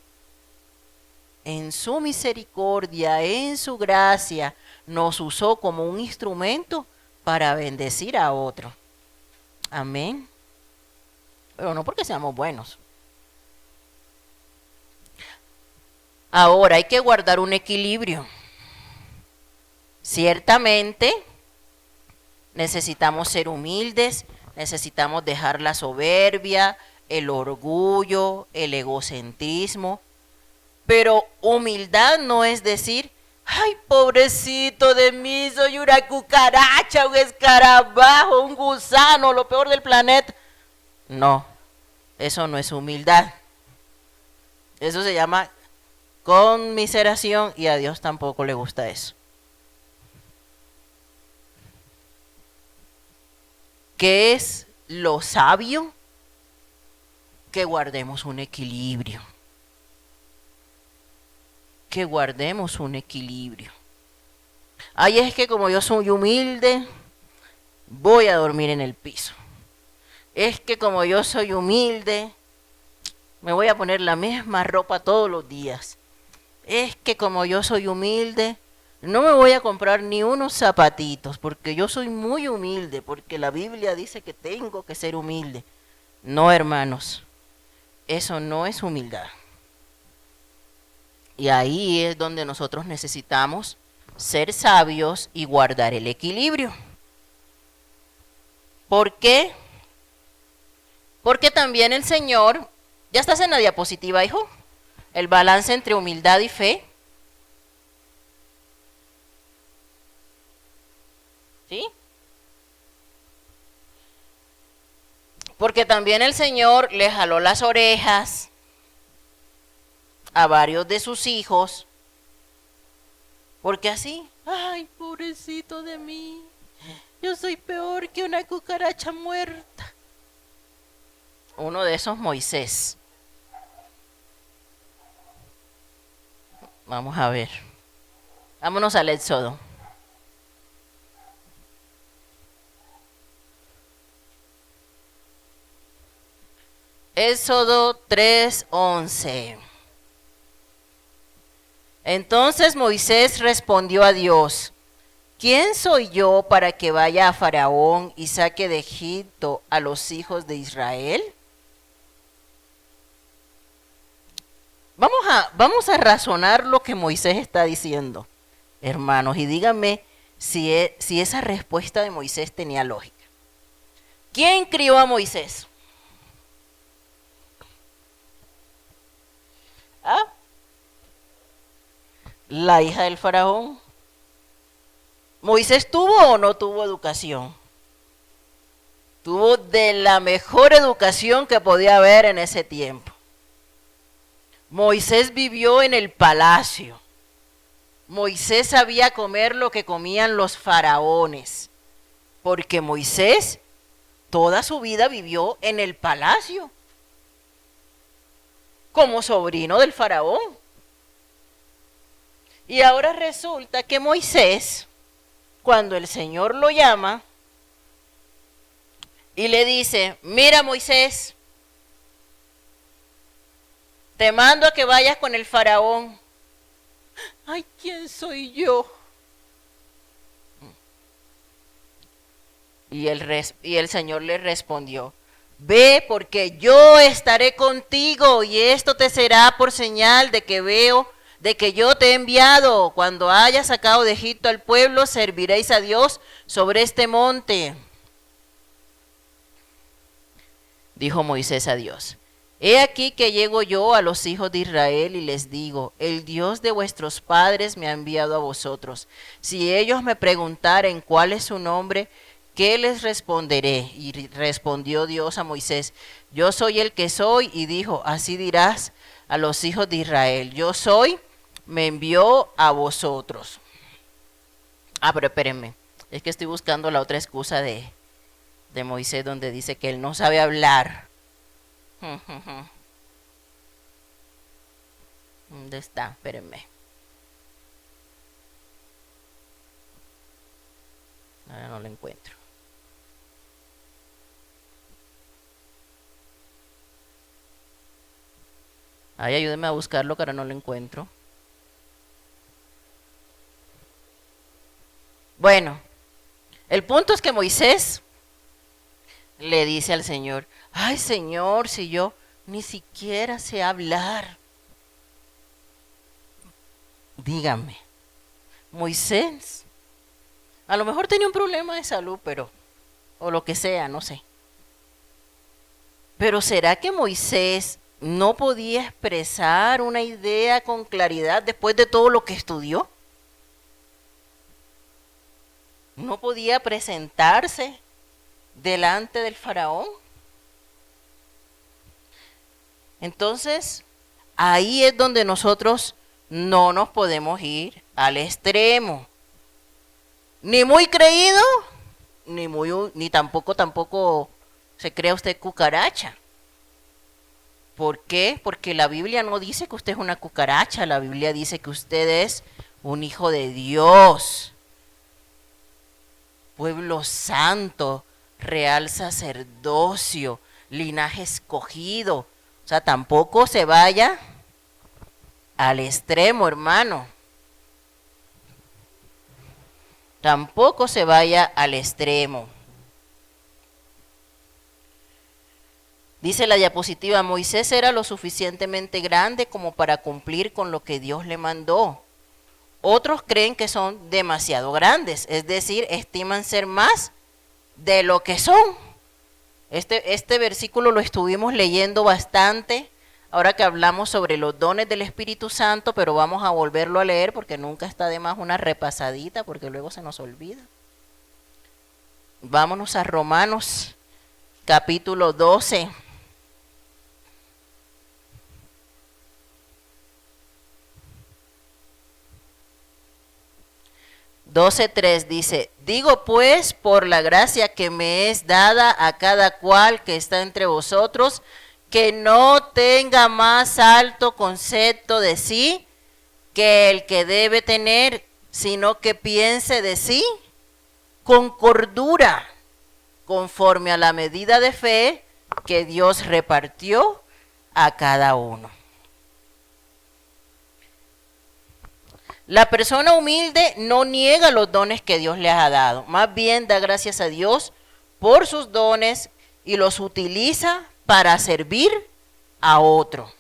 en su misericordia, en su gracia, nos usó como un instrumento para bendecir a otro. Amén. Pero no porque seamos buenos. Ahora hay que guardar un equilibrio. Ciertamente necesitamos ser humildes, necesitamos dejar la soberbia, el orgullo, el egocentrismo, pero humildad no es decir, ay, pobrecito de mí, soy una cucaracha, un escarabajo, un gusano, lo peor del planeta. No, eso no es humildad. Eso se llama conmiseración y a Dios tampoco le gusta eso. ¿Qué es lo sabio? Que guardemos un equilibrio. Que guardemos un equilibrio. Ay, es que como yo soy humilde, voy a dormir en el piso. Es que como yo soy humilde, me voy a poner la misma ropa todos los días. Es que como yo soy humilde, no me voy a comprar ni unos zapatitos, porque yo soy muy humilde, porque la Biblia dice que tengo que ser humilde. No, hermanos, eso no es humildad. Y ahí es donde nosotros necesitamos ser sabios y guardar el equilibrio. ¿Por qué? Porque también el Señor, ya estás en la diapositiva, hijo, el balance entre humildad y fe. ¿Sí? Porque también el Señor le jaló las orejas a varios de sus hijos. Porque así, ay, pobrecito de mí, yo soy peor que una cucaracha muerta. Uno de esos, Moisés. Vamos a ver. Vámonos al Éxodo. Éxodo 3:11. Entonces Moisés respondió a Dios, ¿quién soy yo para que vaya a Faraón y saque de Egipto a los hijos de Israel? Vamos a razonar lo que Moisés está diciendo, hermanos, y díganme si esa respuesta de Moisés tenía lógica. ¿Quién crió a Moisés? ¿Ah? La hija del faraón. ¿Moisés tuvo o no tuvo educación? Tuvo de la mejor educación que podía haber en ese tiempo. Moisés vivió en el palacio. Moisés sabía comer lo que comían los faraones, porque Moisés toda su vida vivió en el palacio, como sobrino del faraón. Y ahora resulta que Moisés, cuando el Señor lo llama y le dice, mira Moisés, te mando a que vayas con el faraón. Ay, ¿quién soy yo? Y el Señor le respondió, ve porque yo estaré contigo y esto te será por señal de que yo te he enviado. Cuando hayas sacado de Egipto al pueblo, serviréis a Dios sobre este monte. Dijo Moisés a Dios, he aquí que llego yo a los hijos de Israel y les digo, el Dios de vuestros padres me ha enviado a vosotros. Si ellos me preguntaren cuál es su nombre, ¿qué les responderé? Y respondió Dios a Moisés, yo soy el que soy, y dijo, así dirás a los hijos de Israel, yo soy, me envió a vosotros. Pero espérenme, es que estoy buscando la otra excusa de Moisés donde dice que él no sabe hablar. ¿Dónde está? Espérenme. Ahora no lo encuentro. Ay, ayúdeme a buscarlo, que ahora no lo encuentro. Bueno, el punto es que Moisés le dice al Señor, ay Señor, si yo ni siquiera sé hablar. Dígame, Moisés, a lo mejor tenía un problema de salud, pero, o lo que sea, no sé. Pero ¿será que Moisés no podía expresar una idea con claridad después de todo lo que estudió? ¿No podía presentarse delante del faraón? Entonces, ahí es donde nosotros no nos podemos ir al extremo. Ni muy creído, ni tampoco se crea usted cucaracha. ¿Por qué? Porque la Biblia no dice que usted es una cucaracha, la Biblia dice que usted es un hijo de Dios, pueblo santo, real sacerdocio, linaje escogido. O sea, tampoco se vaya al extremo, hermano. Tampoco se vaya al extremo. Dice la diapositiva, Moisés era lo suficientemente grande como para cumplir con lo que Dios le mandó. Otros creen que son demasiado grandes, es decir, estiman ser más de lo que son. Este versículo lo estuvimos leyendo bastante ahora que hablamos sobre los dones del Espíritu Santo, pero vamos a volverlo a leer porque nunca está de más una repasadita porque luego se nos olvida. Vámonos a Romanos capítulo 12. 12:3 dice, digo pues por la gracia que me es dada a cada cual que está entre vosotros, que no tenga más alto concepto de sí que el que debe tener, sino que piense de sí con cordura, conforme a la medida de fe que Dios repartió a cada uno. La persona humilde no niega los dones que Dios le ha dado, más bien da gracias a Dios por sus dones y los utiliza para servir a otro.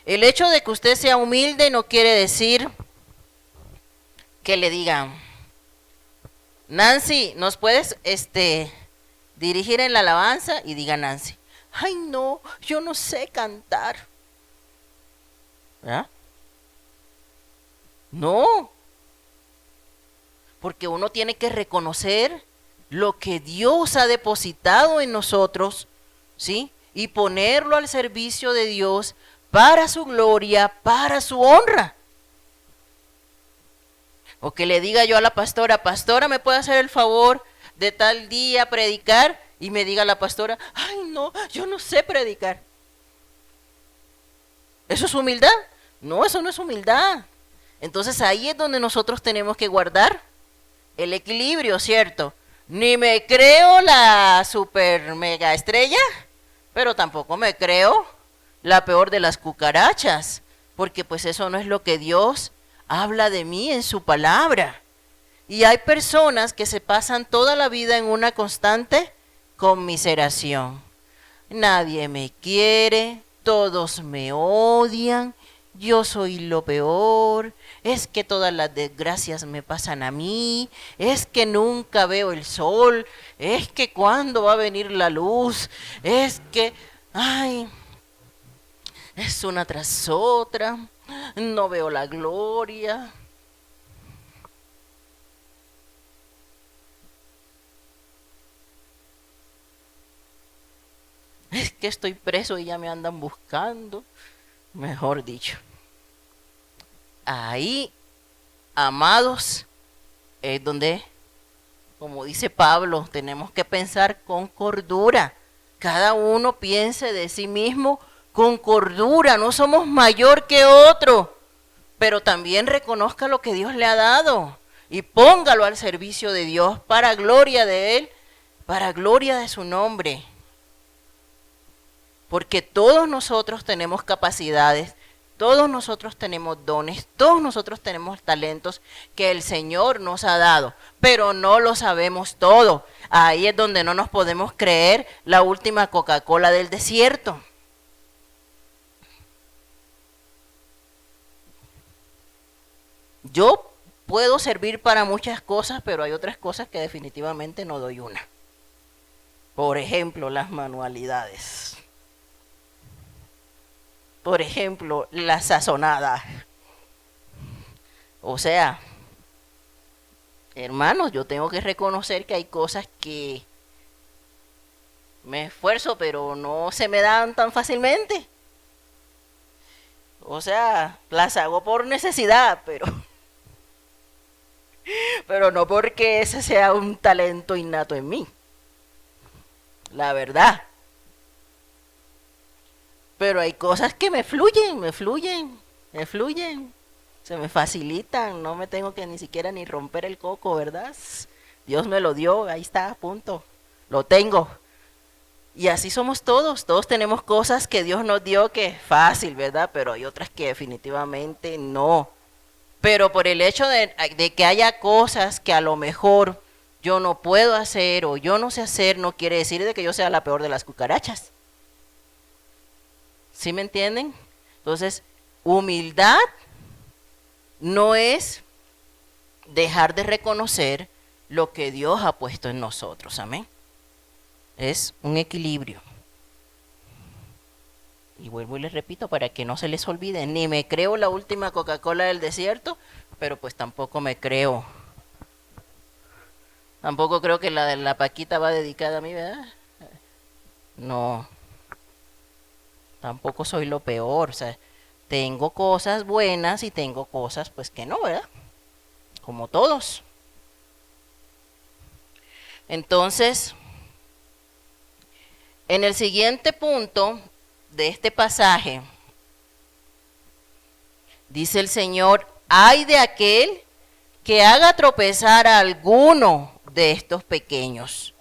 El hecho de que usted sea humilde no quiere decir que le digan, Nancy, ¿nos puedes dirigir en la alabanza? Y diga Nancy, ay no, yo no sé cantar. ¿verdad? No, porque uno tiene que reconocer lo que Dios ha depositado en nosotros, ¿sí? Y ponerlo al servicio de Dios para su gloria, para su honra. O que le diga yo a la pastora, pastora, ¿me puede hacer el favor de tal día predicar? Y me diga la pastora, ay no, yo no sé predicar. ¿Eso es humildad? No, eso no es humildad. Entonces ahí es donde nosotros tenemos que guardar el equilibrio, ¿cierto? Ni me creo la super mega estrella, pero tampoco me creo la peor de las cucarachas, porque pues eso no es lo que Dios habla de mí en su palabra. Y hay personas que se pasan toda la vida en una constante conmiseración. Nadie me quiere, todos me odian, yo soy lo peor, es que todas las desgracias me pasan a mí, es que nunca veo el sol, es que cuándo va a venir la luz, es que, ay, es una tras otra, no veo la gloria. Es que estoy preso y ya me andan buscando, mejor dicho. Ahí, amados, es donde, como dice Pablo, tenemos que pensar con cordura. Cada uno piense de sí mismo con cordura. No somos mayor que otro, pero también reconozca lo que Dios le ha dado y póngalo al servicio de Dios para gloria de Él, para gloria de su nombre. porque todos nosotros tenemos capacidades, todos nosotros tenemos dones, todos nosotros tenemos talentos que el Señor nos ha dado, pero no lo sabemos todo. Ahí es donde no nos podemos creer la última Coca-Cola del desierto. Yo puedo servir para muchas cosas, pero hay otras cosas que definitivamente no doy una. Por ejemplo, las manualidades. Por ejemplo, la sazonada. O sea, hermanos, yo tengo que reconocer que hay cosas que me esfuerzo, pero no se me dan tan fácilmente. O sea, las hago por necesidad, pero no porque ese sea un talento innato en mí. La verdad. Pero hay cosas que me fluyen. Se me facilitan, no me tengo que ni siquiera ni romper el coco, ¿verdad? Dios me lo dio, ahí está, punto. Lo tengo. Y así somos todos tenemos cosas que Dios nos dio que es fácil, ¿verdad? Pero hay otras que definitivamente no. Pero por el hecho de que haya cosas que a lo mejor yo no puedo hacer o yo no sé hacer, no quiere decir de que yo sea la peor de las cucarachas. ¿Sí me entienden? Entonces, humildad no es dejar de reconocer lo que Dios ha puesto en nosotros, amén. Es un equilibrio. Y vuelvo y les repito para que no se les olvide, ni me creo la última Coca-Cola del desierto, pero pues tampoco creo que la de la Paquita va dedicada a mí, ¿verdad? No, tampoco soy lo peor, o sea, tengo cosas buenas y tengo cosas pues que no, ¿verdad? Como todos. Entonces, en el siguiente punto de este pasaje, dice el Señor, ay de aquel que haga tropezar a alguno de estos pequeños.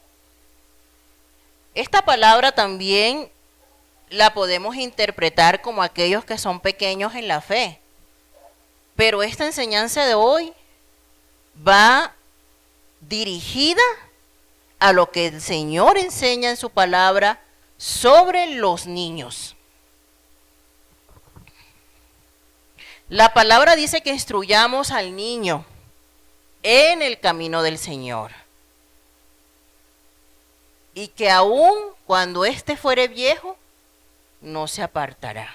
Esta palabra también la podemos interpretar como aquellos que son pequeños en la fe. Pero esta enseñanza de hoy va dirigida a lo que el Señor enseña en su palabra sobre los niños. La palabra dice que instruyamos al niño en el camino del Señor. Y que aun cuando éste fuere viejo, no se apartará.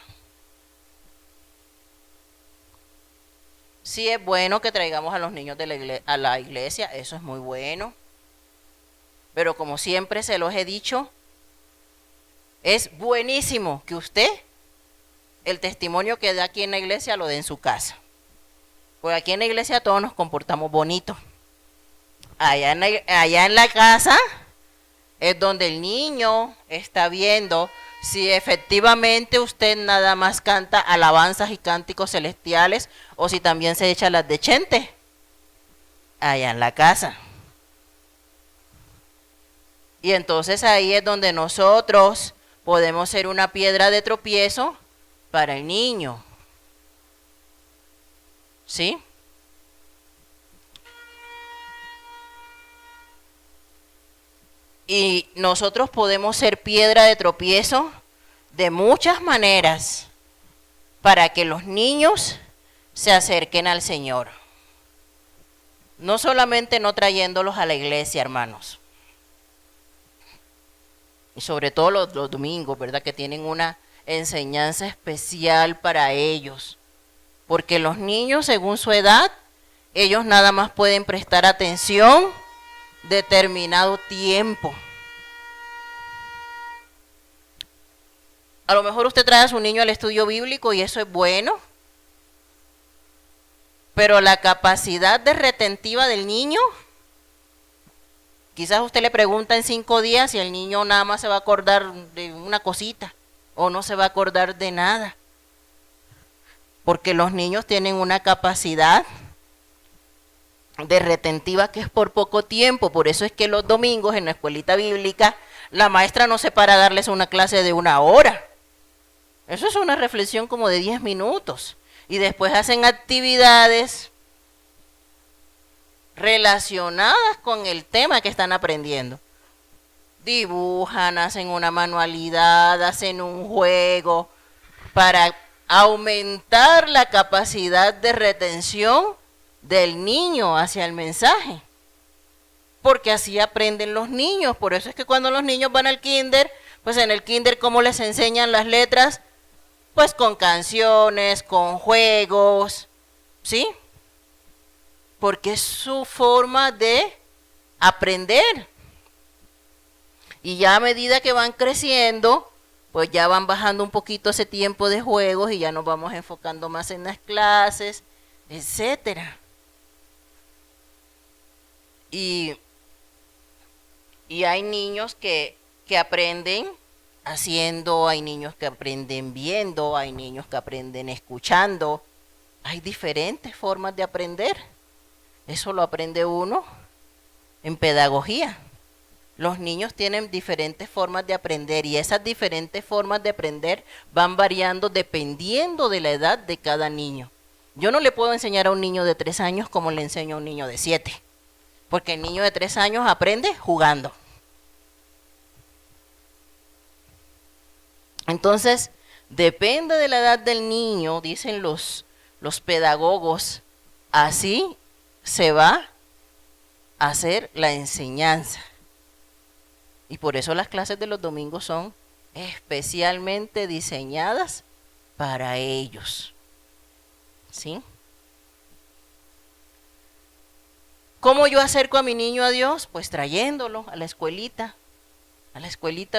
Sí es bueno que traigamos a los niños a la iglesia, eso es muy bueno. Pero como siempre se los he dicho, es buenísimo que usted, el testimonio que da aquí en la iglesia, lo dé en su casa. Porque aquí en la iglesia todos nos comportamos bonito. Allá en la casa es donde el niño está viendo si efectivamente usted nada más canta alabanzas y cánticos celestiales o si también se echa las de Chente. Allá en la casa. Y entonces ahí es donde nosotros podemos ser una piedra de tropiezo para el niño. ¿Sí? Y nosotros podemos ser piedra de tropiezo de muchas maneras para que los niños se acerquen al Señor. No solamente no trayéndolos a la iglesia, hermanos. Y sobre todo los domingos, ¿verdad? Que tienen una enseñanza especial para ellos. Porque los niños, según su edad, ellos nada más pueden prestar atención determinado tiempo. A lo mejor usted trae a su niño al estudio bíblico y eso es bueno, pero la capacidad de retentiva del niño, quizás usted le pregunta en 5 días y el niño nada más se va a acordar de una cosita o no se va a acordar de nada, porque los niños tienen una capacidad de retentiva que es por poco tiempo. Por eso es que los domingos en la escuelita bíblica la maestra no se para a darles una clase de 1 hora. Eso es una reflexión como de 10 minutos. Y después hacen actividades relacionadas con el tema que están aprendiendo. Dibujan, hacen una manualidad, hacen un juego para aumentar la capacidad de retención del niño hacia el mensaje. Porque así aprenden los niños. Por eso es que cuando los niños van al kinder, pues en el kinder, ¿cómo les enseñan las letras? Pues con canciones, con juegos, ¿sí? Porque es su forma de aprender. Y ya a medida que van creciendo, pues ya van bajando un poquito ese tiempo de juegos y ya nos vamos enfocando más en las clases, etcétera. Y hay niños que aprenden haciendo, hay niños que aprenden viendo, hay niños que aprenden escuchando. Hay diferentes formas de aprender. Eso lo aprende uno en pedagogía. Los niños tienen diferentes formas de aprender y esas diferentes formas de aprender van variando dependiendo de la edad de cada niño. Yo no le puedo enseñar a un niño de 3 años como le enseño a un niño de 7, porque el niño de 3 años aprende jugando. Entonces, depende de la edad del niño, dicen los pedagogos, así se va a hacer la enseñanza. Y por eso las clases de los domingos son especialmente diseñadas para ellos. ¿Sí? ¿Cómo yo acerco a mi niño a Dios? Pues trayéndolo a la escuelita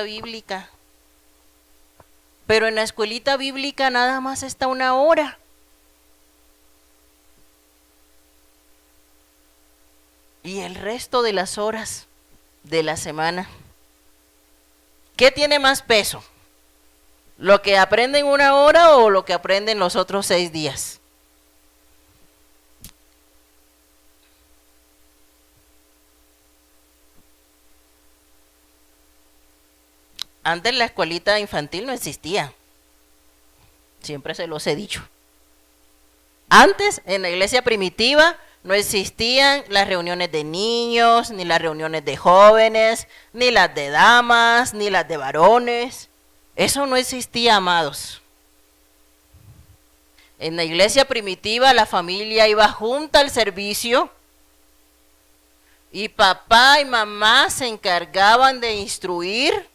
bíblica. Pero en la escuelita bíblica nada más está 1 hora. Y el resto de las horas de la semana, ¿qué tiene más peso? ¿Lo que aprenden 1 hora o lo que aprenden los otros 6 días? Antes la escuelita infantil no existía. Siempre se los he dicho. Antes, en la iglesia primitiva, no existían las reuniones de niños, ni las reuniones de jóvenes, ni las de damas, ni las de varones. Eso no existía, amados. En la iglesia primitiva la familia iba junta al servicio y papá y mamá se encargaban de instruir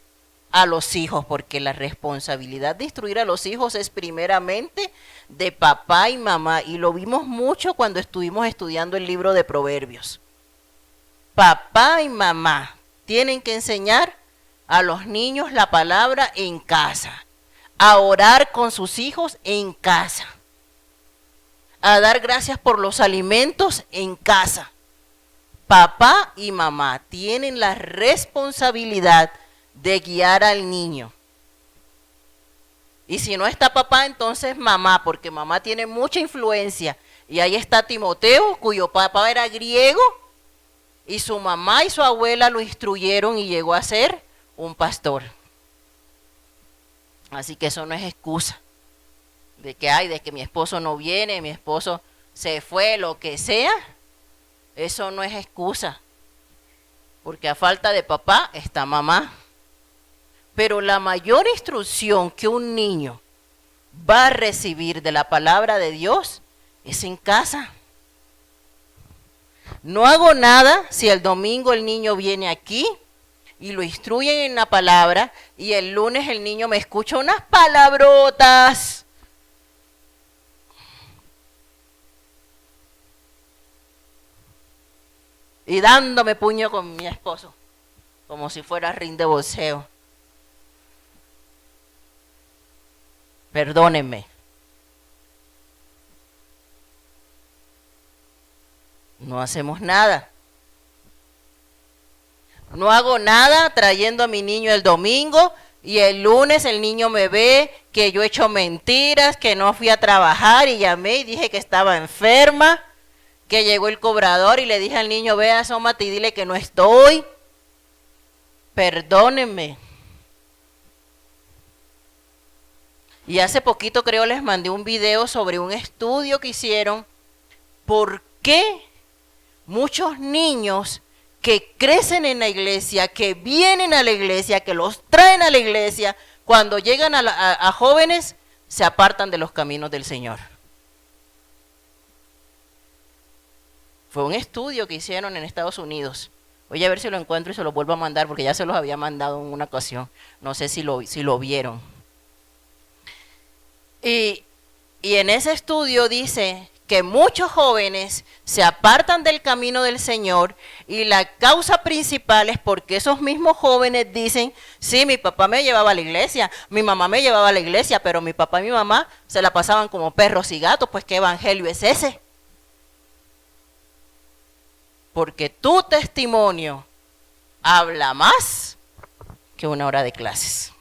a los hijos, porque la responsabilidad de instruir a los hijos es primeramente de papá y mamá, y lo vimos mucho cuando estuvimos estudiando el libro de Proverbios. Papá y mamá tienen que enseñar a los niños la palabra en casa, a orar con sus hijos en casa, a dar gracias por los alimentos en casa. Papá y mamá tienen la responsabilidad de guiar al niño. Y si no está papá, entonces mamá, porque mamá tiene mucha influencia. Y ahí está Timoteo, cuyo papá era griego, y su mamá y su abuela lo instruyeron y llegó a ser un pastor. Así que eso no es excusa de que mi esposo no viene, mi esposo se fue, lo que sea. Eso no es excusa, porque a falta de papá está mamá. Pero la mayor instrucción que un niño va a recibir de la palabra de Dios es en casa. No hago nada si el domingo el niño viene aquí y lo instruyen en la palabra y el lunes el niño me escucha unas palabrotas. Y dándome puño con mi esposo, como si fuera ring de boxeo. Perdónenme. No hacemos nada. No hago nada trayendo a mi niño el domingo y el lunes el niño me ve que yo he hecho mentiras, que no fui a trabajar y llamé y dije que estaba enferma, que llegó el cobrador y le dije al niño, ve, asómate y dile que no estoy. Perdónenme. Y hace poquito creo les mandé un video sobre un estudio que hicieron. ¿Por qué muchos niños que crecen en la iglesia, que vienen a la iglesia, que los traen a la iglesia, cuando llegan a jóvenes, se apartan de los caminos del Señor? Fue un estudio que hicieron en Estados Unidos. Voy a ver si lo encuentro y se lo vuelvo a mandar, porque ya se los había mandado en una ocasión. No sé si lo vieron. Y en ese estudio dice que muchos jóvenes se apartan del camino del Señor, y la causa principal es porque esos mismos jóvenes dicen: sí, mi papá me llevaba a la iglesia, mi mamá me llevaba a la iglesia, pero mi papá y mi mamá se la pasaban como perros y gatos. Pues ¿qué evangelio es ese? Porque tu testimonio habla más que una hora de clases.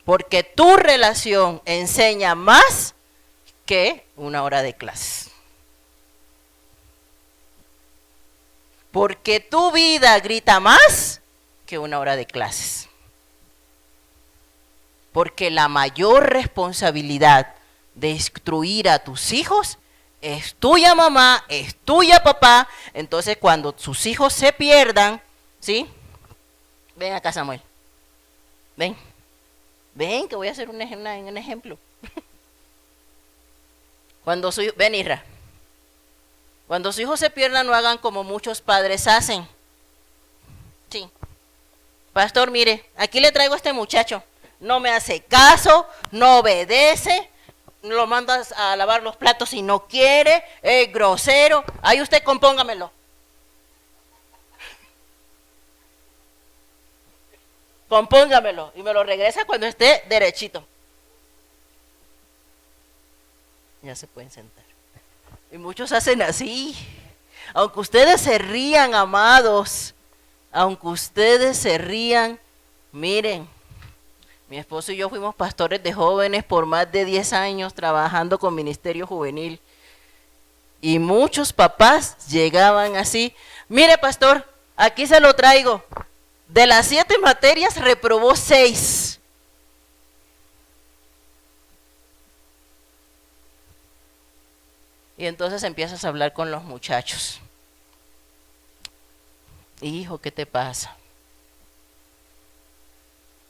Porque tu relación enseña más que una hora de clases. Porque tu vida grita más que una hora de clases. Porque la mayor responsabilidad de instruir a tus hijos es tuya, mamá, es tuya, papá. Entonces, cuando sus hijos se pierdan, ¿sí? Ven acá, Samuel. Ven. Ven, que voy a hacer un ejemplo. Ven, Isra. Cuando su hijo se pierda, no hagan como muchos padres hacen. Sí. Pastor, mire, aquí le traigo a este muchacho. No me hace caso, no obedece, lo mandas a lavar los platos si no quiere, es grosero. Ahí usted compóngamelo. Compóngamelo y me lo regresa cuando esté derechito. Ya se pueden sentar. Y muchos hacen así. Aunque ustedes se rían, amados, aunque ustedes se rían, miren, mi esposo y yo fuimos pastores de jóvenes por más de 10 años trabajando con ministerio juvenil. Y muchos papás llegaban así: mire, pastor, aquí se lo traigo. De las 7 materias reprobó 6. Y entonces empiezas a hablar con los muchachos. Hijo, ¿qué te pasa?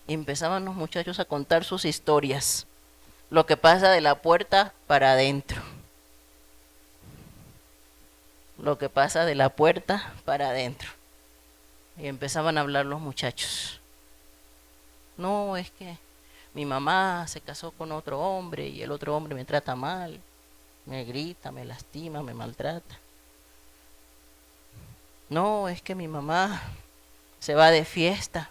Y empezaban los muchachos a contar sus historias. Lo que pasa de la puerta para adentro. Lo que pasa de la puerta para adentro. Y empezaban a hablar los muchachos. No, es que mi mamá se casó con otro hombre y el otro hombre me trata mal, me grita, me lastima, me maltrata. No, es que mi mamá se va de fiesta,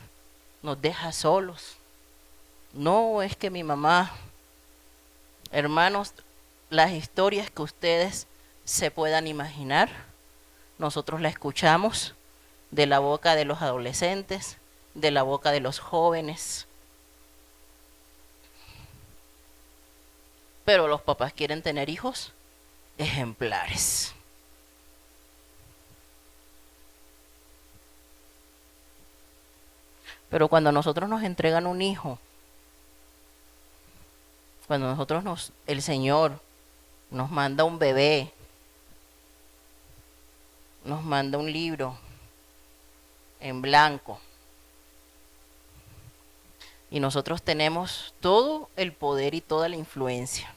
nos deja solos. No, es que mi mamá... Hermanos, las historias que ustedes se puedan imaginar, nosotros las escuchamos de la boca de los adolescentes, de la boca de los jóvenes. Pero los papás quieren tener hijos ejemplares. Pero cuando a nosotros nos entregan un hijo, cuando el Señor nos manda un bebé, nos manda un libro en blanco, y nosotros tenemos todo el poder y toda la influencia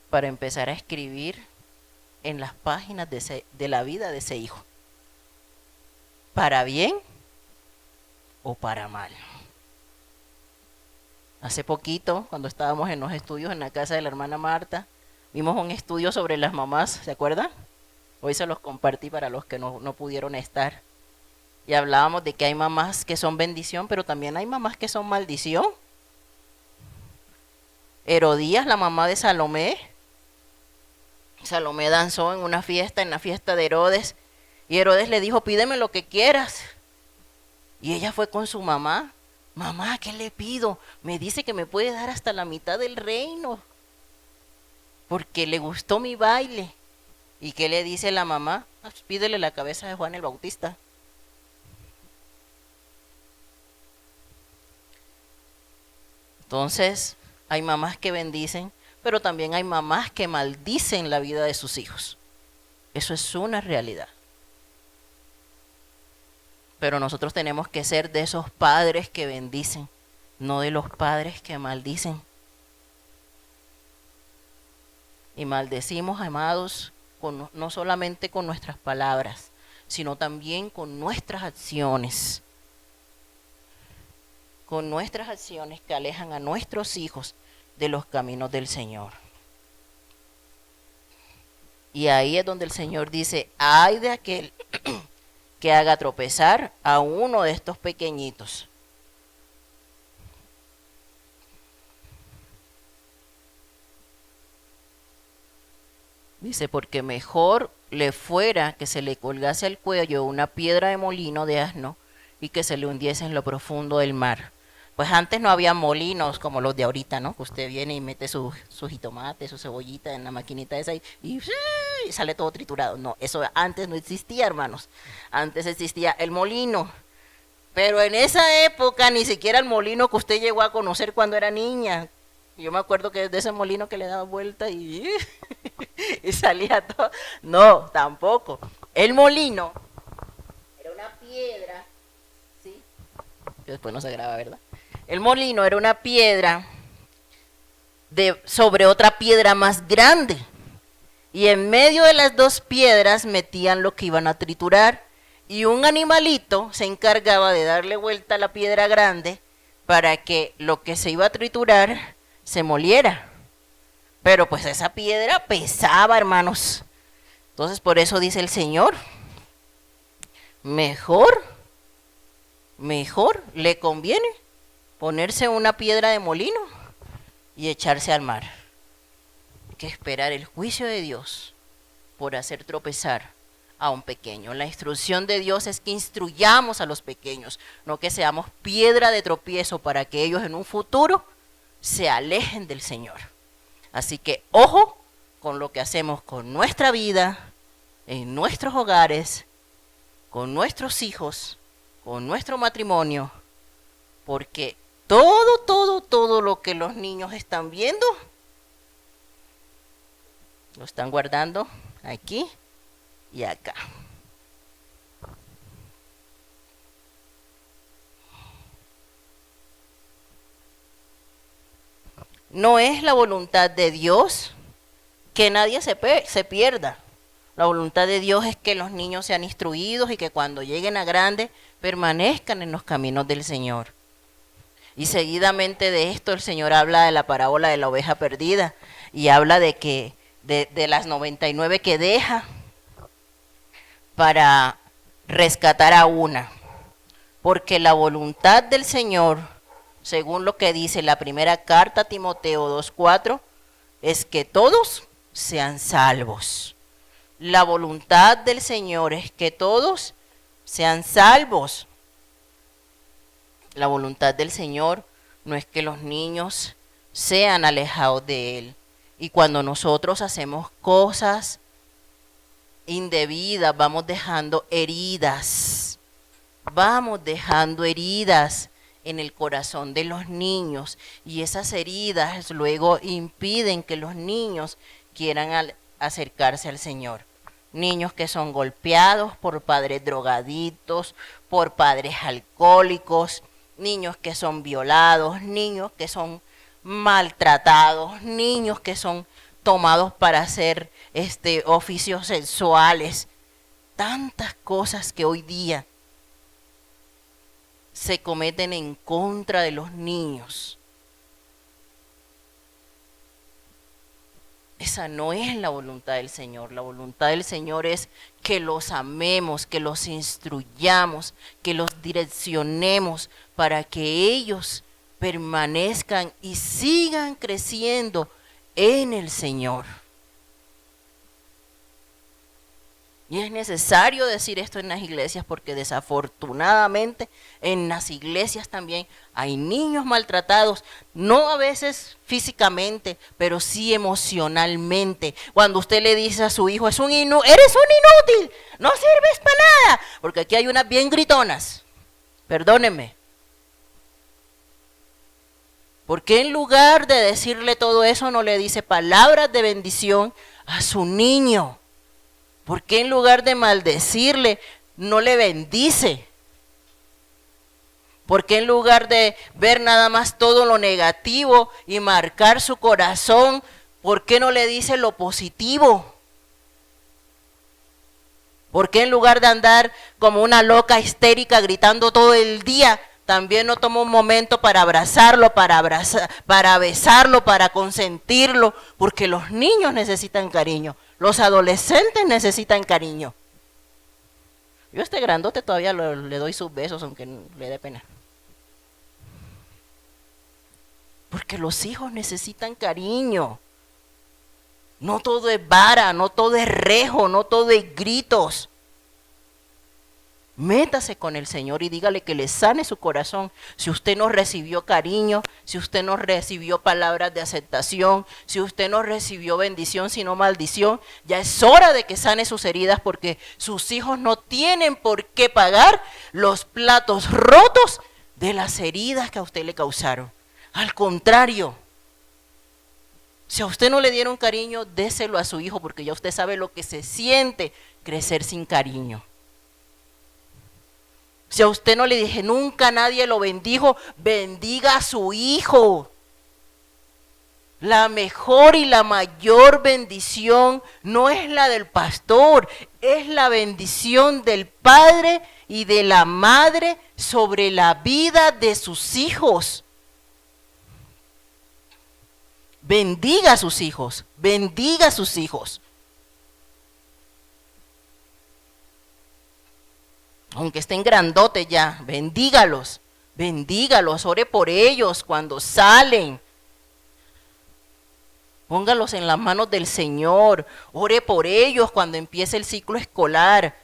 para empezar a escribir en las páginas de la vida de ese hijo, para bien o para mal. Hace poquito, cuando estábamos en los estudios en la casa de la hermana Marta, vimos un estudio sobre las mamás, ¿se acuerdan? Hoy se los compartí para los que no pudieron estar. Y hablábamos de que hay mamás que son bendición, pero también hay mamás que son maldición. Herodías, la mamá de Salomé. Salomé danzó en la fiesta de Herodes. Y Herodes le dijo: pídeme lo que quieras. Y ella fue con su mamá. Mamá, ¿qué le pido? Me dice que me puede dar hasta la mitad del reino, porque le gustó mi baile. ¿Y qué le dice la mamá? Pues pídele la cabeza de Juan el Bautista. Entonces, hay mamás que bendicen, pero también hay mamás que maldicen la vida de sus hijos. Eso es una realidad. Pero nosotros tenemos que ser de esos padres que bendicen, no de los padres que maldicen. Y maldecimos, amados, no solamente con nuestras palabras, sino también con nuestras acciones. Con nuestras acciones que alejan a nuestros hijos de los caminos del Señor. Y ahí es donde el Señor dice, ay de aquel que haga tropezar a uno de estos pequeñitos. Dice, porque mejor le fuera que se le colgase al cuello una piedra de molino de asno y que se le hundiese en lo profundo del mar. Pues antes no había molinos como los de ahorita, ¿no? Que usted viene y mete su jitomate, su cebollita en la maquinita esa y sale todo triturado. No, eso antes no existía, hermanos. Antes existía el molino. Pero en esa época ni siquiera el molino que usted llegó a conocer cuando era niña. Yo me acuerdo que de ese molino que le daba vuelta y salía todo. No, tampoco. El molino era una piedra, ¿sí? Que después no se graba, ¿verdad? El molino era una piedra sobre otra piedra más grande. Y en medio de las dos piedras metían lo que iban a triturar. Y un animalito se encargaba de darle vuelta a la piedra grande para que lo que se iba a triturar se moliera. Pero pues esa piedra pesaba, hermanos. Entonces por eso dice el Señor, mejor le conviene ponerse una piedra de molino y echarse al mar que esperar el juicio de Dios por hacer tropezar a un pequeño. La instrucción de Dios es que instruyamos a los pequeños, no que seamos piedra de tropiezo para que ellos en un futuro se alejen del Señor. Así que ojo con lo que hacemos con nuestra vida, en nuestros hogares, con nuestros hijos, con nuestro matrimonio, porque todo lo que los niños están viendo, lo están guardando aquí y acá. No es la voluntad de Dios que nadie se pierda. La voluntad de Dios es que los niños sean instruidos y que cuando lleguen a grandes permanezcan en los caminos del Señor. Y seguidamente de esto el Señor habla de la parábola de la oveja perdida y habla de que de las 99 que deja para rescatar a una. Porque la voluntad del Señor, según lo que dice la primera carta a Timoteo 2:4, es que todos sean salvos. La voluntad del Señor es que todos sean salvos. La voluntad del Señor no es que los niños sean alejados de Él. Y cuando nosotros hacemos cosas indebidas, vamos dejando heridas. Vamos dejando heridas en el corazón de los niños. Y esas heridas luego impiden que los niños quieran acercarse al Señor. Niños que son golpeados por padres drogadictos, por padres alcohólicos, niños que son violados, niños que son maltratados, niños que son tomados para hacer oficios sexuales. Tantas cosas que hoy día se cometen en contra de los niños. Esa no es la voluntad del Señor. La voluntad del Señor es que los amemos, que los instruyamos, que los direccionemos para que ellos permanezcan y sigan creciendo en el Señor. Y es necesario decir esto en las iglesias porque desafortunadamente en las iglesias también hay niños maltratados, no a veces físicamente, pero sí emocionalmente. Cuando usted le dice a su hijo, eres un inútil, no sirves para nada, porque aquí hay unas bien gritonas, perdónenme. ¿Por qué en lugar de decirle todo eso no le dice palabras de bendición a su niño? ¿Por qué en lugar de maldecirle no le bendice? ¿Por qué en lugar de ver nada más todo lo negativo y marcar su corazón, por qué no le dice lo positivo? ¿Por qué en lugar de andar como una loca histérica gritando todo el día, también no toma un momento para abrazarlo, para besarlo, para consentirlo? Porque los niños necesitan cariño, los adolescentes necesitan cariño. Yo a este grandote todavía le doy sus besos, aunque le dé pena. Porque los hijos necesitan cariño. No todo es vara, no todo es rejo, no todo es gritos. Métase con el Señor y dígale que le sane su corazón. Si usted no recibió cariño, si usted no recibió palabras de aceptación, si usted no recibió bendición sino maldición, ya es hora de que sane sus heridas, porque sus hijos no tienen por qué pagar los platos rotos de las heridas que a usted le causaron. Al contrario, si a usted no le dieron cariño, déselo a su hijo, porque ya usted sabe lo que se siente crecer sin cariño. Si a usted no le dije, nunca nadie lo bendijo, bendiga a su hijo. La mejor y la mayor bendición no es la del pastor, es la bendición del padre y de la madre sobre la vida de sus hijos. Bendiga a sus hijos, bendiga a sus hijos. Aunque estén grandotes ya, bendígalos, bendígalos, ore por ellos cuando salen. Póngalos en las manos del Señor, ore por ellos cuando empiece el ciclo escolar.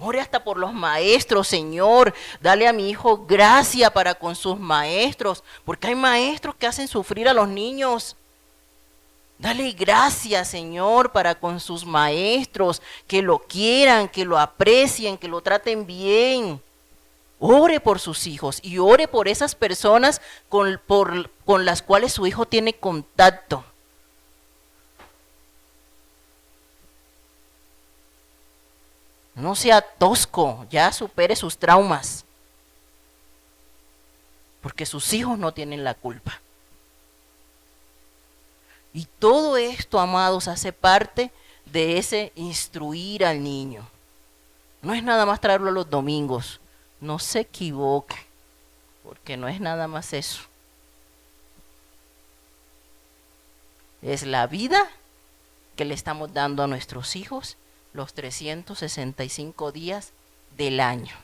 Ore hasta por los maestros, Señor. Dale a mi hijo gracia para con sus maestros, porque hay maestros que hacen sufrir a los niños. Dale gracias, Señor, para con sus maestros, que lo quieran, que lo aprecien, que lo traten bien. Ore por sus hijos y ore por esas personas con las cuales su hijo tiene contacto. No sea tosco, ya supere sus traumas, porque sus hijos no tienen la culpa. Y todo esto, amados, hace parte de ese instruir al niño. No es nada más traerlo los domingos, no se equivoque, porque no es nada más eso. Es la vida que le estamos dando a nuestros hijos los 365 días del año.